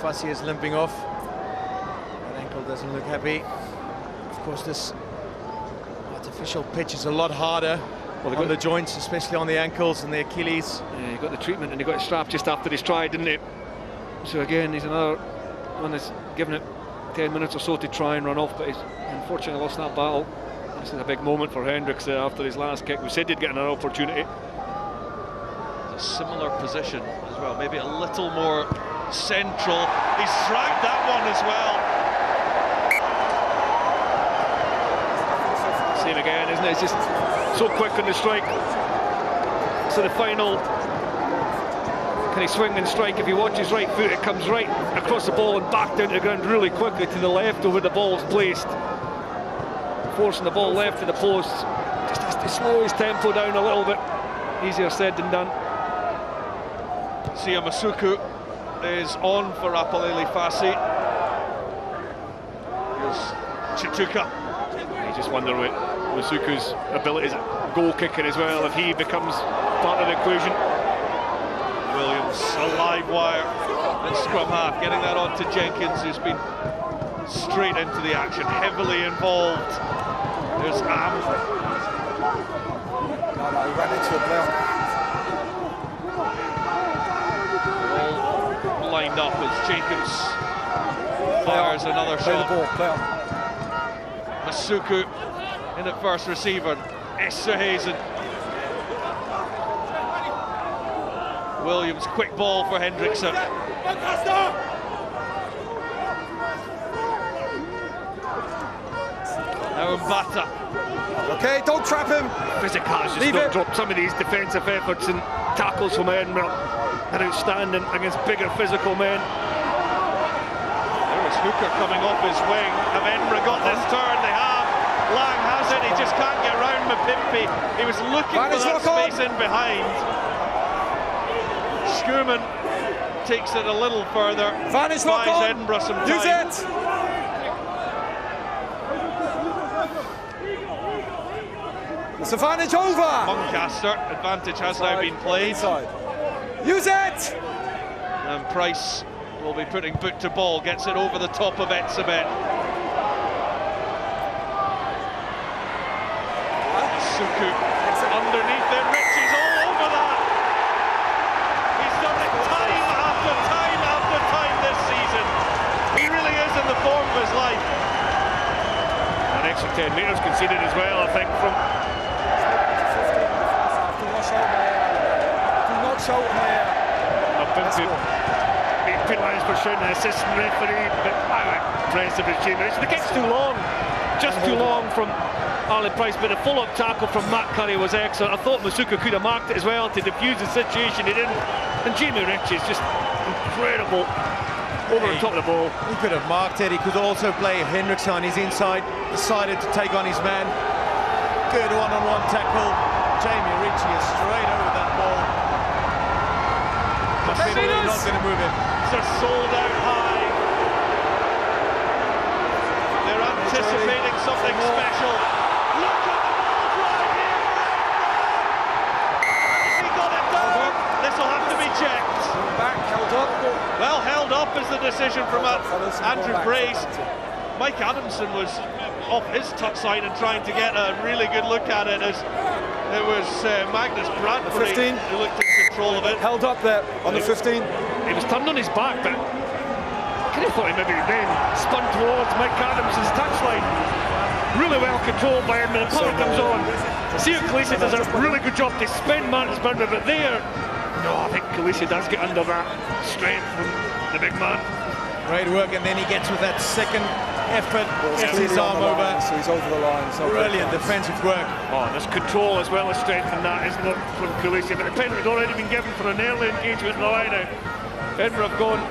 [SPEAKER 4] Fassi is limping off. That ankle doesn't look happy. Of course, this artificial pitch is a lot harder on the joints, especially on the ankles and the Achilles.
[SPEAKER 3] Yeah, he got the treatment and he got it strapped just after his stride, didn't he? So again, he's another one that's given it 10 minutes or so to try and run off, but he's unfortunately lost that battle. This is a big moment for Hendrikse after his last kick. We said he'd get another opportunity.
[SPEAKER 1] A similar position as well, maybe a little more central. He's dragged that one as well.
[SPEAKER 3] Same again, isn't it? It's just so quick on the strike. So the final, can he swing and strike? If he watches right foot, it comes right across the ball and back down to the ground really quickly to the left of where the ball's placed. Forcing the ball left to the post. Just has to slow his tempo down a little bit. Easier said than done.
[SPEAKER 1] Sia Masuku is on for Aphelele Fassi. Here's Tshituka.
[SPEAKER 3] You just wonder with Masuku's abilities at goal kicking as well, if he becomes part of the equation.
[SPEAKER 1] Williams, a live wire at scrum half, getting that on to Jenkins, who's been straight into the action, heavily involved. There's Am.
[SPEAKER 2] No, he ran into a player.
[SPEAKER 1] All lined up as Jenkins fires another shot.
[SPEAKER 2] Play the ball,
[SPEAKER 1] Masuku in at first receiver. Esterhuizen. Williams, quick ball for Hendrikse. Now Mbata.
[SPEAKER 2] Okay, don't trap him.
[SPEAKER 3] Physical's just not dropped. Some of these defensive efforts and tackles from Edinburgh are outstanding against bigger physical men.
[SPEAKER 1] There was Tshituka coming off his wing. Have Edinburgh got this turn? They have. Lang has it, he just can't get round Mapimpi. He was looking for that space in behind. Schoeman takes it a little further.
[SPEAKER 2] Buys
[SPEAKER 1] Edinburgh some time.
[SPEAKER 2] Use it! It's advantage over!
[SPEAKER 1] Doncaster, advantage has now been played.
[SPEAKER 2] Inside. Use it!
[SPEAKER 1] And Price will be putting boot to ball, gets it over the top of Etzebeth. Suku underneath it, Ritchie's all over that. He's done it time after time after time this season. He really is in the form of his life.
[SPEAKER 3] An extra 10 metres conceded as well, I think, from...
[SPEAKER 2] Do not shout at my ear.
[SPEAKER 3] Being penalised for shouting an assistant referee, but impressive as Julius. The kick's too long, just too long from Ali Price, but the follow-up tackle from Currie was excellent. I thought Masuka could have marked it as well to defuse the situation. He didn't. And Ritchie is just incredible over the top of the ball.
[SPEAKER 4] He could have marked it. He could also play Hendrikse on his inside. Decided to take on his man. Good one-on-one tackle. Ritchie is straight over that ball. Really not going to move it.
[SPEAKER 1] It's a sold-out high. They're anticipating something special. Look at the ball drive here. He got it down. This will have to be checked.
[SPEAKER 2] Back, held up.
[SPEAKER 1] Well, held up is the decision from Andrew Brace. Mike Adamson was off his touchline and trying to get a really good look at it as it was Magnus Bradbury who looked in control of it.
[SPEAKER 2] Held up there on the 15.
[SPEAKER 3] He was turned on his back, but I thought he maybe then spun towards Mike Adamson's touchline. Really well controlled by him, and the power comes on. Kolisi does a really good job to spin Martin's burner, but there, no, I think Kolisi does get under that strength from the big man.
[SPEAKER 4] Great work, and then he gets with that second effort, gets his arm over.
[SPEAKER 2] So he's over the line. So
[SPEAKER 4] brilliant defensive work.
[SPEAKER 3] Oh, there's control as well as strength in that, isn't it, from Kolisi? But the penalty had already been given for an early engagement in the line out. Edinburgh have gone.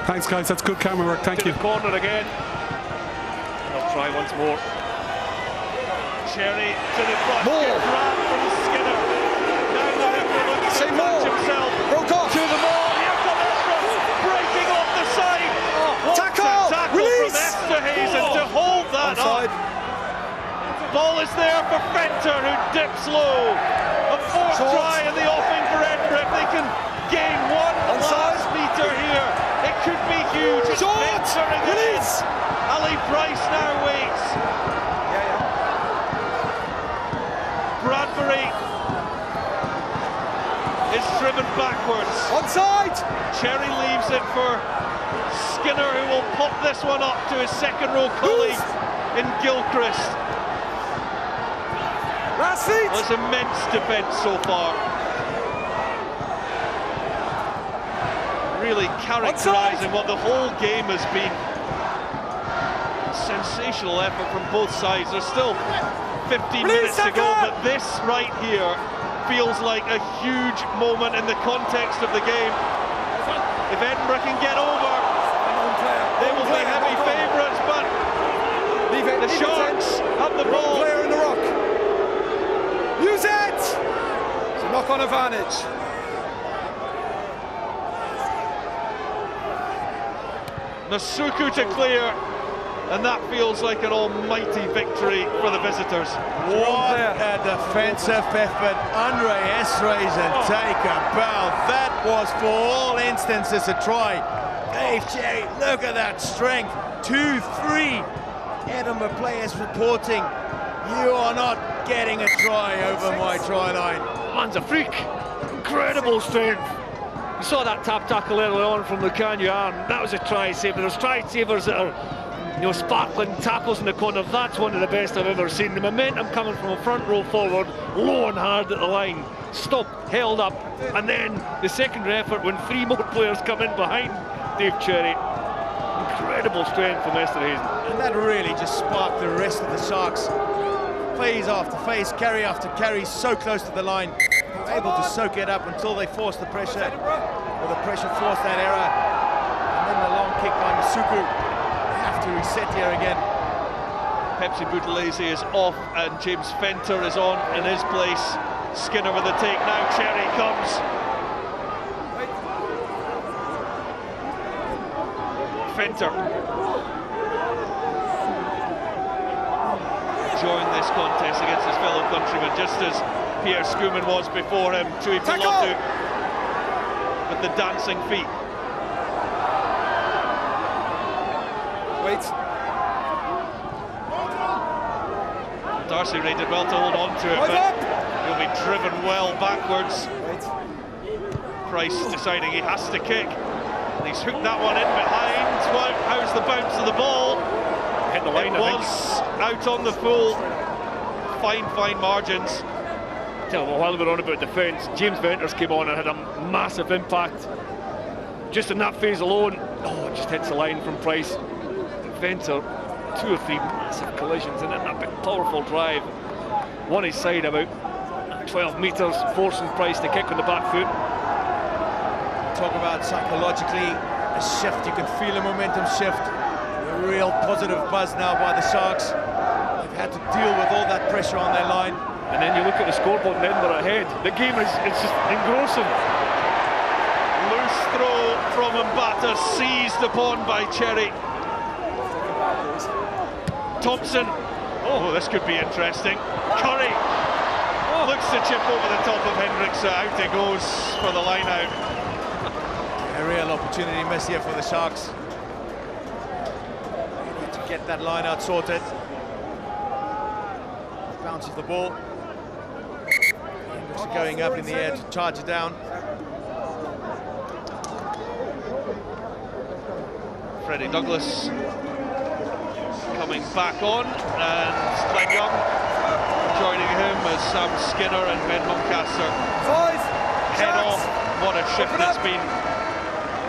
[SPEAKER 6] Thanks, guys. That's good camera work. Thank you.
[SPEAKER 3] The corner again. And they'll try once more.
[SPEAKER 1] Cherry to the front.
[SPEAKER 2] More.
[SPEAKER 1] Good grab from Skinner. Down the hip, looking to match himself.
[SPEAKER 2] Broke off.
[SPEAKER 1] To the ball. Here comes Edinburgh. Breaking off the side.
[SPEAKER 2] Tackle.
[SPEAKER 1] Release. From Esterhuizen to hold that
[SPEAKER 2] Onside.
[SPEAKER 1] up. Ball is there for Fenter, who dips low. A fourth try in the offing for Edinburgh. If they can gain one last metre here, it could be huge. It's Fenter again. Ali Price now waits. Bradbury is driven backwards.
[SPEAKER 2] Onside.
[SPEAKER 1] Cherry leaves it for Skinner, who will pop this one up to his second row colleague in Gilchrist.
[SPEAKER 2] Last feet.
[SPEAKER 1] Well, it's immense defence so far. Really characterising what the whole game has been. Sensational effort from both sides. There's still 15 minutes to go, but this right here feels like a huge moment in the context of the game. If Edinburgh can get over, they will be heavy favourites, but the Sharks have the ball.
[SPEAKER 2] Player in the rock. Use it! It's a knock-on advantage.
[SPEAKER 1] Nasuku to clear, and that feels like an almighty victory for the visitors.
[SPEAKER 4] What a defensive effort. Esterhuizen take a bow. That was for all instances a try. Dave Cherry, look at that strength. 2-3. Edinburgh players reporting, you are not getting a try over my try line.
[SPEAKER 3] Man's a freak. Incredible strength. You saw that tap tackle early on from McCann. That was a try saver. There's try savers that are, sparkling tackles in the corner. That's one of the best I've ever seen. The momentum coming from a front row forward, low and hard at the line, stopped, held up, and then the secondary effort when three more players come in behind Dave Cherry. Incredible strength from Esterhuizen.
[SPEAKER 4] And that really just sparked the rest of the Sharks. Phase after phase, carry after carry, so close to the line. Able to soak it up until they force the pressure, or the pressure forced that error. And then the long kick by Masuku. to reset here again.
[SPEAKER 1] Pepsi Buthelezi is off and James Fenter is on in his place. Skinner with the take now, Cherry comes. Fenter. Join this contest against his fellow countryman, just as Pierre Schoeman was before him. Chui Pilotu with the dancing feet.
[SPEAKER 2] Wait.
[SPEAKER 1] Darcy Ray did well to hold on to it, but he'll be driven well backwards. Price deciding he has to kick. And he's hooked that one in behind. How's the bounce of the ball?
[SPEAKER 3] Hit the line,
[SPEAKER 1] it was out on the full. Fine margins.
[SPEAKER 3] While we're on about defence, James Venters came on and had a massive impact. Just in that phase alone, it just hits the line from Price. Venter, 2 or 3 massive collisions and then that big powerful drive. One his side about 12 metres, forcing Price to kick on the back foot.
[SPEAKER 4] Talk about psychologically a shift, you can feel a momentum shift. A real positive buzz now by the Sharks. They've had to deal with all that pressure on their line.
[SPEAKER 3] And then you look at the scoreboard and Edinburgh ahead. The game it's just engrossing.
[SPEAKER 1] Loose throw from Mbata, seized upon by Cherry. Thompson. Oh, this could be interesting. Currie looks to chip over the top of Hendrikse. Out he goes for the line out.
[SPEAKER 4] A real opportunity miss here for the Sharks. They need to get that line out sorted. Bounce of the ball. Hendrikse going up in the air to charge it down.
[SPEAKER 1] Freddie Douglas coming back on, and Glenn Young joining him as Sam Skinner and Ben Muncaster head off. What a shift it's been.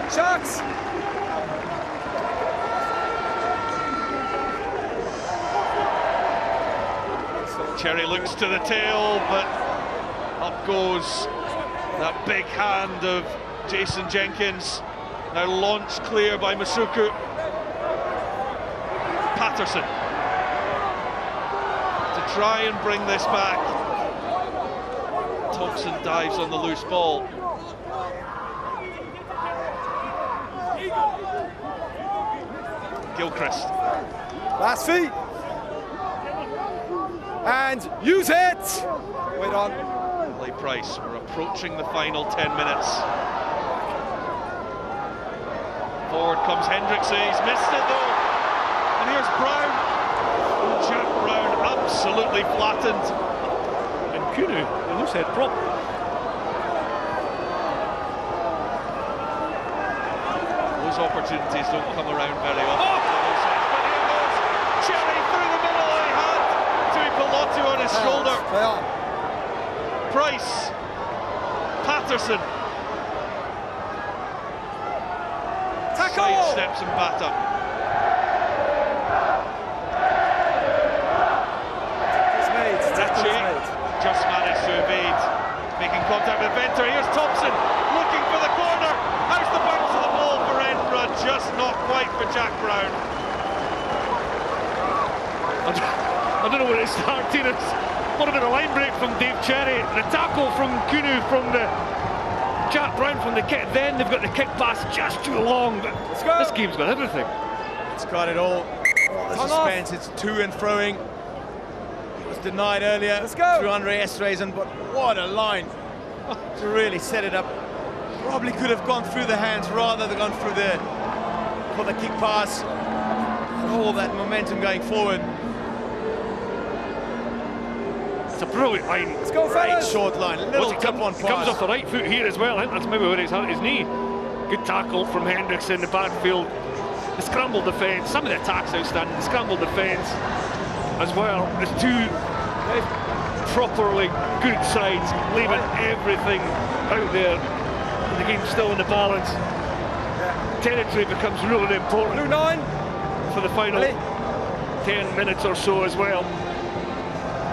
[SPEAKER 2] Sharks!
[SPEAKER 1] Cherry looks to the tail, but up goes that big hand of Jason Jenkins. Now launched clear by Masuku. Paterson to try and bring this back. Thompson dives on the loose ball. Gilchrist.
[SPEAKER 2] Fassi. And use it! Wait on.
[SPEAKER 1] Play Price, we're approaching the final 10 minutes. Forward comes Hendrikse, he's missed it though. And here's Brown. Jack Brown absolutely flattened.
[SPEAKER 3] And Kunu, the loose head prop.
[SPEAKER 1] Those opportunities don't come around very often. But here goes Cherry through the middle. He had Pilotu on his shoulder. Price. Paterson. Side steps and batter. Ritchie just managed to evade, making contact with Venter. Here's Thompson looking for the corner. How's the bounce of the ball for Edinburgh? Just not quite for Jack Brown.
[SPEAKER 3] I don't know where it started. What about a line break from Dave Cherry? The tackle from Kunu from the Jack Brown from the kick. Then they've got the kick pass just too long. But this game's got everything.
[SPEAKER 4] It's got it all. The suspense. It's to and froing. It was denied earlier through Andre Esterhuizen, but what a line to really set it up. Probably could have gone through the hands rather than gone through for the kick pass. And all that momentum going forward.
[SPEAKER 3] It's a brilliant line.
[SPEAKER 2] Let's go,
[SPEAKER 4] Great short line, little tip on pass.
[SPEAKER 3] Comes off the right foot here as well. I think that's maybe where he's hurt his knee. Good tackle from Hendrikse in the backfield. The scramble defence, some of the attacks outstanding. The scramble defence as well. There's two properly good sides, leaving everything out there. The game's still in the balance. Territory becomes really important for the final 10 minutes or so as well.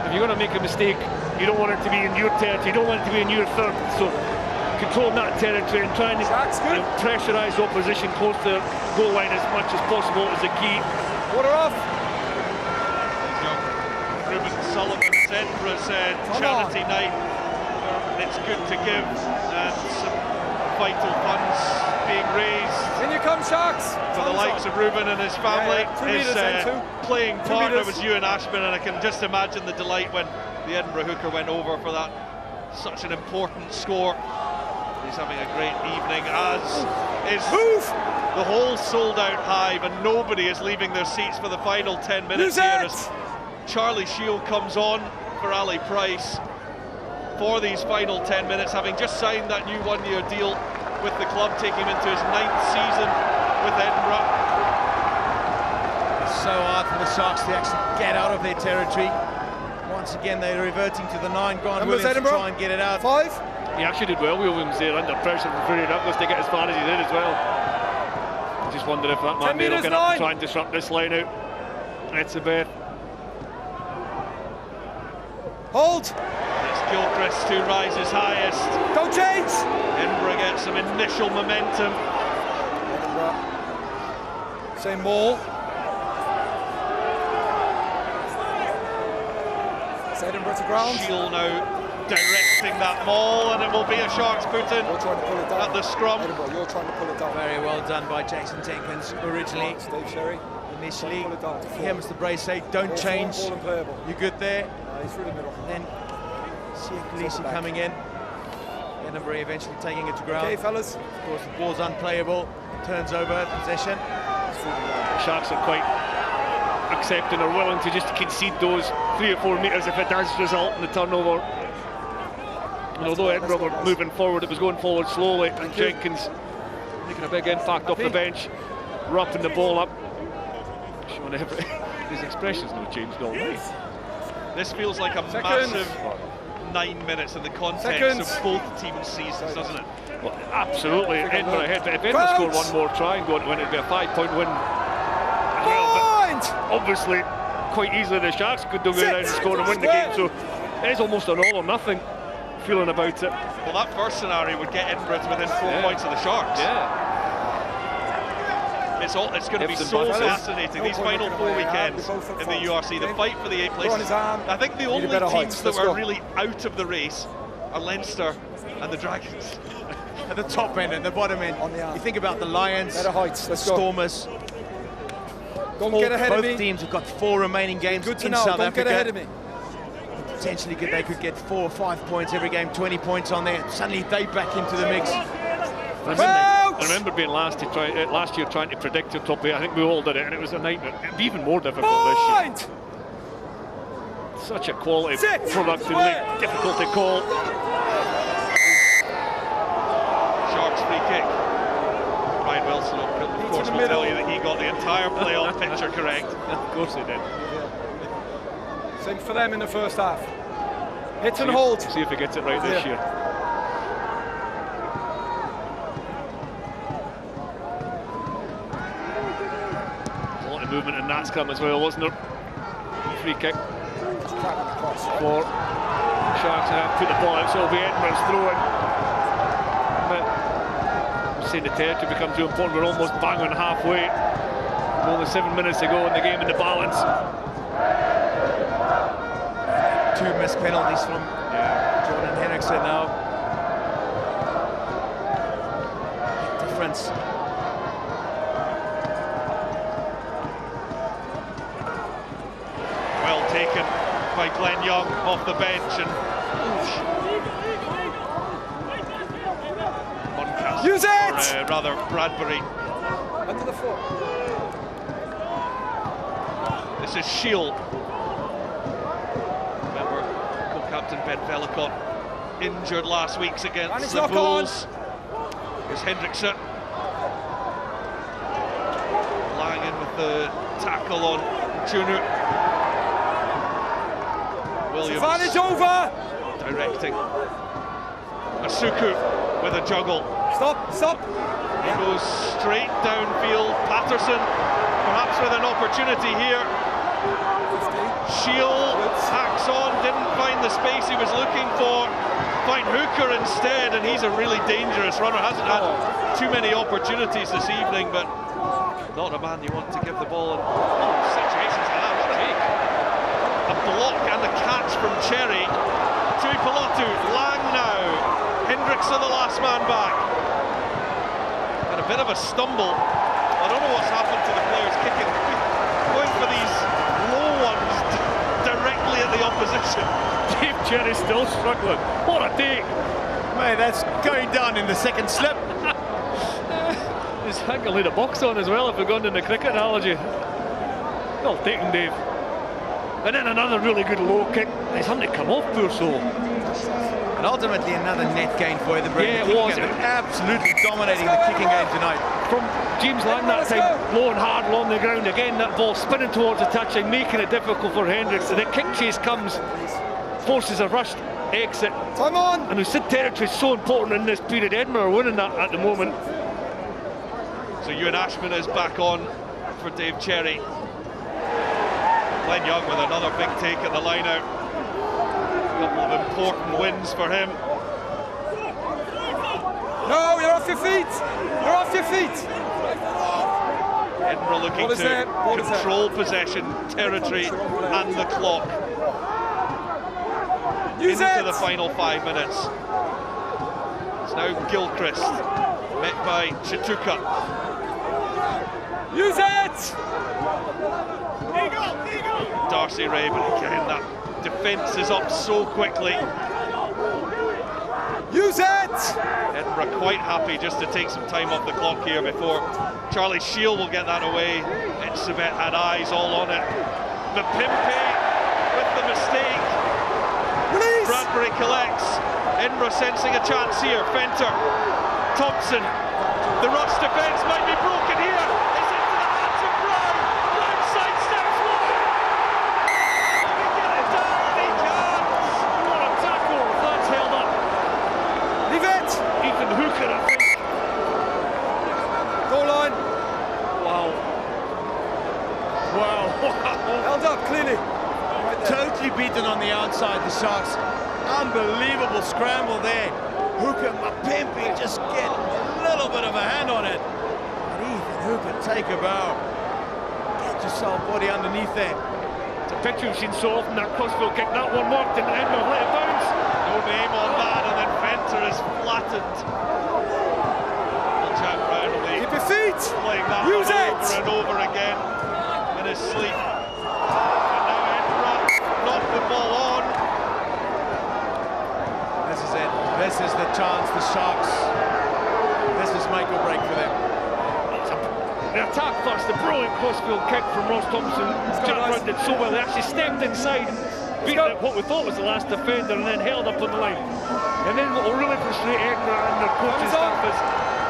[SPEAKER 3] If you're going to make a mistake, you don't want it to be in your territory, you don't want it to be in your third. So controlling that territory and trying to pressurise the opposition close to the goal line as much as possible is the key.
[SPEAKER 2] Quarter off.
[SPEAKER 1] Ruben Sullivan's Edinburgh's charity night. It's good to give, and some vital funds being raised.
[SPEAKER 2] In you come, Sharks.
[SPEAKER 1] For the likes of Ruben and his family. His playing partner was Ewan Ashman, and I can just imagine the delight when the Edinburgh hooker went over for that. Such an important score. He's having a great evening, as is the whole sold-out Hive, and nobody is leaving their seats for the final 10 minutes here as Charlie Shield comes on for Ali Price for these final 10 minutes, having just signed that new one-year deal with the club, taking him into his 9th season with Edinburgh.
[SPEAKER 4] So hard for the Sharks to actually get out of their territory. Once again, they're reverting to the 9. Grant Williams to try and get it out.
[SPEAKER 2] 5.
[SPEAKER 3] He actually did well, Williams, there under pressure from Currie Douglas to get as far as he did as well. I just wonder if that man will get up and try and disrupt this line out. Etzebeth.
[SPEAKER 2] Hold.
[SPEAKER 1] It's Gilchrist who rises highest.
[SPEAKER 2] Don't change.
[SPEAKER 1] Edinburgh gets some initial momentum.
[SPEAKER 2] Edinburgh. Same ball. It's Edinburgh to ground.
[SPEAKER 1] Shield now directing that ball, and it will be a Sharks put in at the scrum.
[SPEAKER 2] Edinburgh, you're trying to pull it down.
[SPEAKER 4] Very well done by Jason Jenkins originally.
[SPEAKER 2] Steve Sherry.
[SPEAKER 4] Initially, here Mr. Bray say, don't change. You're good there.
[SPEAKER 2] He's through the middle.
[SPEAKER 4] Then see Kolisi coming in. Edinburgh eventually taking it to ground.
[SPEAKER 2] Okay, fellas.
[SPEAKER 4] Of course, the ball's unplayable. Turns over possession.
[SPEAKER 3] Sharks are quite accepting or willing to just concede those 3 or 4 metres if it does result in the turnover. And although Edinburgh were moving forward, it was going forward slowly, and Jenkins making a big impact off the bench, wrapping the ball up. Showing his expression's not changed all night.
[SPEAKER 1] This feels like a massive 9 minutes in the context of both teams' seasons, doesn't it?
[SPEAKER 3] Well, absolutely, Edinburgh ahead, but if Edinburgh score one more try and go on to win, it'd be a 5-point win as well. But obviously, quite easily the Sharks could go around and score and win the game, so it is almost an all or nothing feeling about it.
[SPEAKER 1] Well, that first scenario would get Edinburgh to within 4 points of the Sharks.
[SPEAKER 3] Yeah.
[SPEAKER 1] It's going to be so fascinating, these final 4 weekends in the URC, the fight for the 8 places. I think the only teams that are really out of the race are Leinster and the Dragons.
[SPEAKER 4] At the top end and the bottom end. You think about the Lions, Stormers.
[SPEAKER 2] Don't get ahead of me.
[SPEAKER 4] Both teams have got 4 remaining games in South Africa.
[SPEAKER 2] Don't get ahead of me.
[SPEAKER 4] Potentially they could get 4 or 5 points every game, 20 points on there. Suddenly they back into the mix.
[SPEAKER 3] I remember being last year trying to predict your top 8. I think we all did it, and it was a nightmare. It'd be even more difficult this year. Such a quality product to make, difficult to call.
[SPEAKER 1] Sharks free kick. Ryan Wilson of course will tell you that he got the entire playoff picture correct.
[SPEAKER 3] Of course he did.
[SPEAKER 2] Same for them in the first half. Hit and hold.
[SPEAKER 3] See if he gets it right this year. A lot of movement in that scrum as well, wasn't there? Free kick. For Sharks now put the ball out, so it'll be Edinburgh's throw-in. But I'm saying the territory becomes too important. We're almost bang on halfway. Only 7 minutes to go in the game in the balance.
[SPEAKER 4] 2 missed penalties from Jordan Hendrikse now. Big difference.
[SPEAKER 1] Well taken by Glenn Young off the bench, and
[SPEAKER 2] use it!
[SPEAKER 1] Or, rather Bradbury.
[SPEAKER 2] Under the foot.
[SPEAKER 1] This is Shield. Remember, co-captain Ben Velikot injured last week against the Bulls. Here's Hendrikse. Lying in with the tackle on Junu. Williams.
[SPEAKER 2] Advantage over!
[SPEAKER 1] Directing. Asuku with a juggle.
[SPEAKER 2] Stop!
[SPEAKER 1] He goes straight downfield. Paterson, perhaps with an opportunity here. Shield hacks on, didn't find the space he was looking for. Find Hooker instead, and he's a really dangerous runner. Hasn't had too many opportunities this evening, but Not a man you want to give the ball in situations like that. What a take! A block and the catch from Cherry. Tuipolotu, Lang now. Hendrikse the last man back. And a bit of a stumble. I don't know what's happened to the players kicking. Going for these low ones directly at the opposition.
[SPEAKER 3] Dave Cherry's still struggling. What a take!
[SPEAKER 4] Mate, that's going down in the second slip.
[SPEAKER 3] He's hanging a box on as well, if we're going in the cricket analogy. Well taken, Dave. And then another really good low kick. He's having to come off, poor soul.
[SPEAKER 4] And ultimately another net gain for Edinburgh.
[SPEAKER 3] Yeah, it was.
[SPEAKER 4] Absolutely dominating the kicking game tonight.
[SPEAKER 3] From James Lang that time, low and hard along the ground. Again, that ball spinning towards the touchline, making it difficult for Hendrikse. The kick chase comes, forces a rushed exit.
[SPEAKER 2] Time on!
[SPEAKER 3] And the Sid territory is so important in this period. Edinburgh are winning that at the moment.
[SPEAKER 1] So Ewan Ashman is back on for Dave Cherry. Glenn Young with another big take at the line out. A couple of important wins for him.
[SPEAKER 2] No, you're off your feet! You're off your feet!
[SPEAKER 1] Edinburgh looking to control possession, territory and the clock.
[SPEAKER 2] Use
[SPEAKER 1] into
[SPEAKER 2] it.
[SPEAKER 1] The final 5 minutes. It's now Gilchrist, met by Tshituka.
[SPEAKER 2] Use it!
[SPEAKER 1] Darcy Ray, but again, that defence is up so quickly.
[SPEAKER 2] Use it!
[SPEAKER 1] Edinburgh quite happy just to take some time off the clock here before Charlie Shield will get that away. Etzebeth had eyes all on it. Mapimpi with the mistake.
[SPEAKER 2] Release.
[SPEAKER 1] Bradbury collects. Edinburgh sensing a chance here. Fenter, Thompson. The rush defence might be broken here. It's into the hands of Brown. Brown sidesteps one. Can he get it down? He can.
[SPEAKER 3] What a tackle! That's held up.
[SPEAKER 2] Leave it!
[SPEAKER 3] Ethan Hooker, I think.
[SPEAKER 2] Goal line.
[SPEAKER 3] Wow. Wow.
[SPEAKER 2] Held up clearly. Right there.
[SPEAKER 4] Totally beaten on the outside, the Sharks. Unbelievable scramble there. Hooker, Mapimpi just get a little bit of a hand on it. And Ethan Hooker, take a bow. Get yourself body underneath there.
[SPEAKER 3] It's a picture we've seen so often, that crossfield kick. That one worked and Edinburgh let it bounce.
[SPEAKER 1] No name on that, and then Fenter is flattened. Jack Brown will be
[SPEAKER 2] Keep your feet!
[SPEAKER 1] playing that
[SPEAKER 2] Use
[SPEAKER 1] one
[SPEAKER 2] it!
[SPEAKER 1] over and over again in his sleep. And now Edinburgh knock the ball on.
[SPEAKER 4] This is it. This is the chance, the Sharks. This is make or break for them.
[SPEAKER 3] The attack first, the brilliant crossfield kick from Ross Thompson. Jack Brown did so well. They actually stepped inside, beat up what we thought was the last defender, and then held up on the line. And then what will really frustrate Edinburgh and their coaching staff is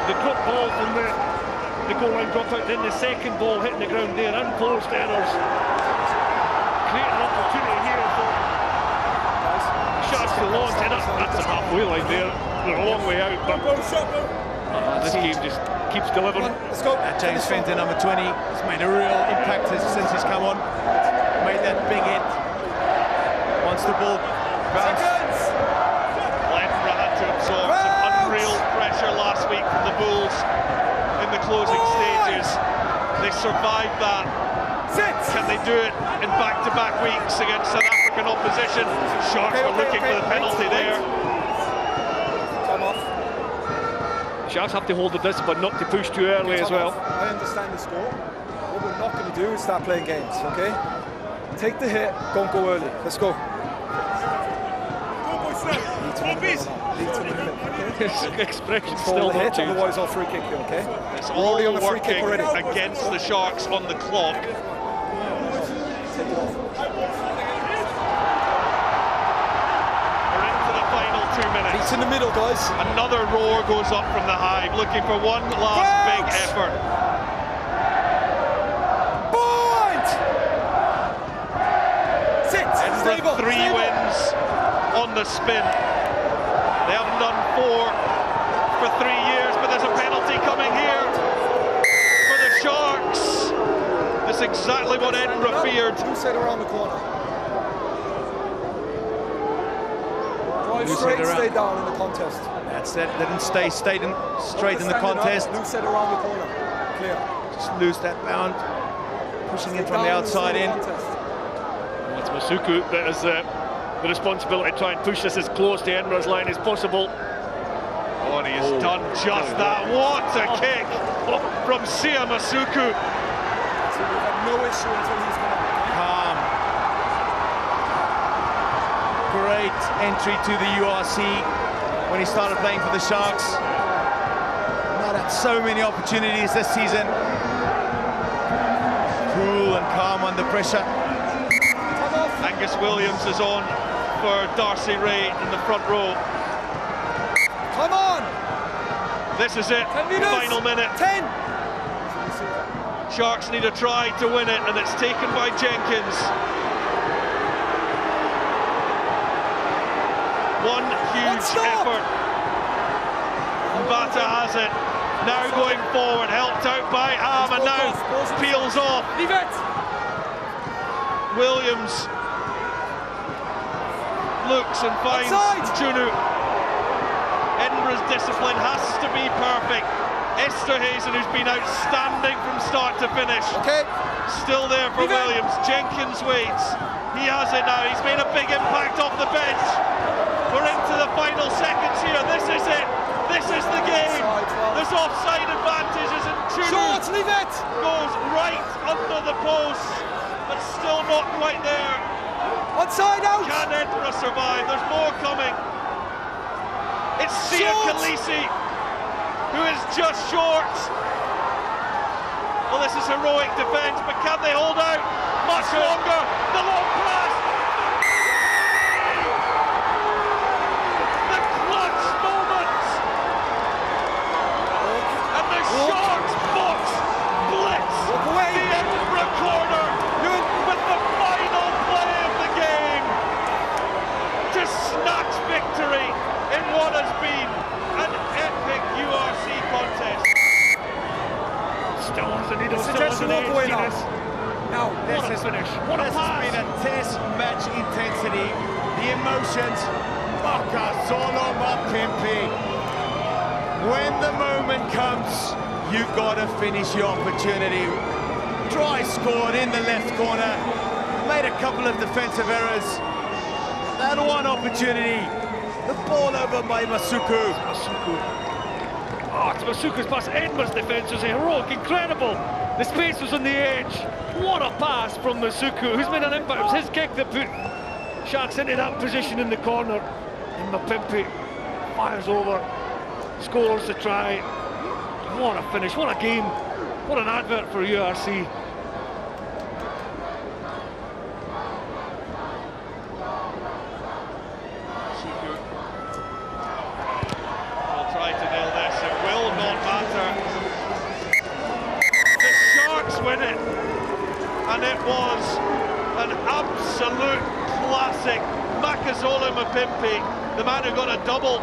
[SPEAKER 3] the drop ball from the goal line drop out, then the second ball hitting the ground there, unforced errors. Create an opportunity here for Sharks to launch, and that's a halfway line there. They're a long way out, but this game just keeps delivering.
[SPEAKER 2] Let's go.
[SPEAKER 4] James Fenter, number 20, has made a real impact since he's come on. Made that big hit. Once the ball bounced.
[SPEAKER 1] Edinburgh had to absorb some unreal pressure last week from the Bulls in the closing stages. They survived that. Can they do it in back-to-back weeks against South African opposition? Sharks were looking for the penalty there.
[SPEAKER 2] Come off.
[SPEAKER 3] Sharks have to hold the discipline, not to push too early as well.
[SPEAKER 2] I understand the score. What we're not going to do is start playing games, okay? Take the hit, don't go early. Let's go.
[SPEAKER 3] His expression
[SPEAKER 2] Still
[SPEAKER 3] still not
[SPEAKER 2] hit,
[SPEAKER 3] changed.
[SPEAKER 2] otherwise I'll free kick you, okay?
[SPEAKER 1] It's
[SPEAKER 2] We're already
[SPEAKER 1] all
[SPEAKER 2] on the free kick
[SPEAKER 1] working
[SPEAKER 2] already.
[SPEAKER 1] against the Sharks on the clock.
[SPEAKER 2] Take it off.
[SPEAKER 1] We're into the final 2 minutes.
[SPEAKER 2] It's in the middle, guys.
[SPEAKER 1] Another roar goes up from the Hive, looking for one last big effort.
[SPEAKER 2] Point! Sit!
[SPEAKER 1] Edinburgh,
[SPEAKER 2] Stable!
[SPEAKER 1] 3 wins on the spin. They haven't done 4 for 3 years, but there's a penalty coming here for the Sharks. That's exactly what Edinburgh feared.
[SPEAKER 2] Loose head around the corner. Drive straight, stay down in the contest.
[SPEAKER 4] That's it. Didn't stay straight in the contest.
[SPEAKER 2] Loose head around the corner. Clear.
[SPEAKER 4] Just lose that bound. Pushing in from the outside in.
[SPEAKER 3] It's Masuku that has the responsibility to try and push this as close to Edinburgh's line as possible.
[SPEAKER 1] Oh, and he has done just that. What a kick from Sia Masuku.
[SPEAKER 2] So we've had no issue until he's gone.
[SPEAKER 4] Calm. Great entry to the URC when he started playing for the Sharks. Not had so many opportunities this season. Cool and calm under pressure.
[SPEAKER 1] Angus Williams is on for Darcy Ray in the front row.
[SPEAKER 2] Come on!
[SPEAKER 1] This is it, final minute.
[SPEAKER 2] 10!
[SPEAKER 1] Sharks need a try to win it, and it's taken by Jenkins. One huge effort. Mbata has it. Now going forward, helped out by and now peels off.
[SPEAKER 2] Leave it!
[SPEAKER 1] Williams looks and finds Junu. Edinburgh's discipline has to be perfect. Esterhuizen, who's been outstanding from start to finish. Still there for Williams. Jenkins waits. He has it now. He's made a big impact off the bench. We're into the final seconds here. This is it. This is the game. There's offside advantages, and Junu goes right under the post, but still not quite there.
[SPEAKER 2] Onside out!
[SPEAKER 1] Can Edinburgh survive? There's more coming. It's Sia Kolisi, who is just short. Well, this is heroic defence, but can they hold out much longer? The long pass. The clutch moments. And the Sharks box blitz the Edinburgh corner with the final play of the game to snatch victory in what has been an epic URC contest.
[SPEAKER 3] Still has a needle, still has an
[SPEAKER 2] walk away
[SPEAKER 3] edge.
[SPEAKER 2] now.
[SPEAKER 4] This
[SPEAKER 3] What a finish. What a
[SPEAKER 4] has
[SPEAKER 3] pass.
[SPEAKER 4] been a test match intensity. The emotions. Makazole Mapimpi. When the moment comes, you've got to finish your opportunity. Try scored in the left corner. Made a couple of defensive errors. That one opportunity. The ball over by Masuku.
[SPEAKER 3] Oh, it's Masuku's pass. Edinburgh's defence was heroic, incredible. The space was on the edge. What a pass from Masuku, who's made an impact. It was his kick that put Sharks into that position in the corner. And Mapimpi fires over, scores the try. What a finish, what a game. What an advert for URC.
[SPEAKER 1] Win it, and it was an absolute classic. Makazole Mapimpi, the man who got a double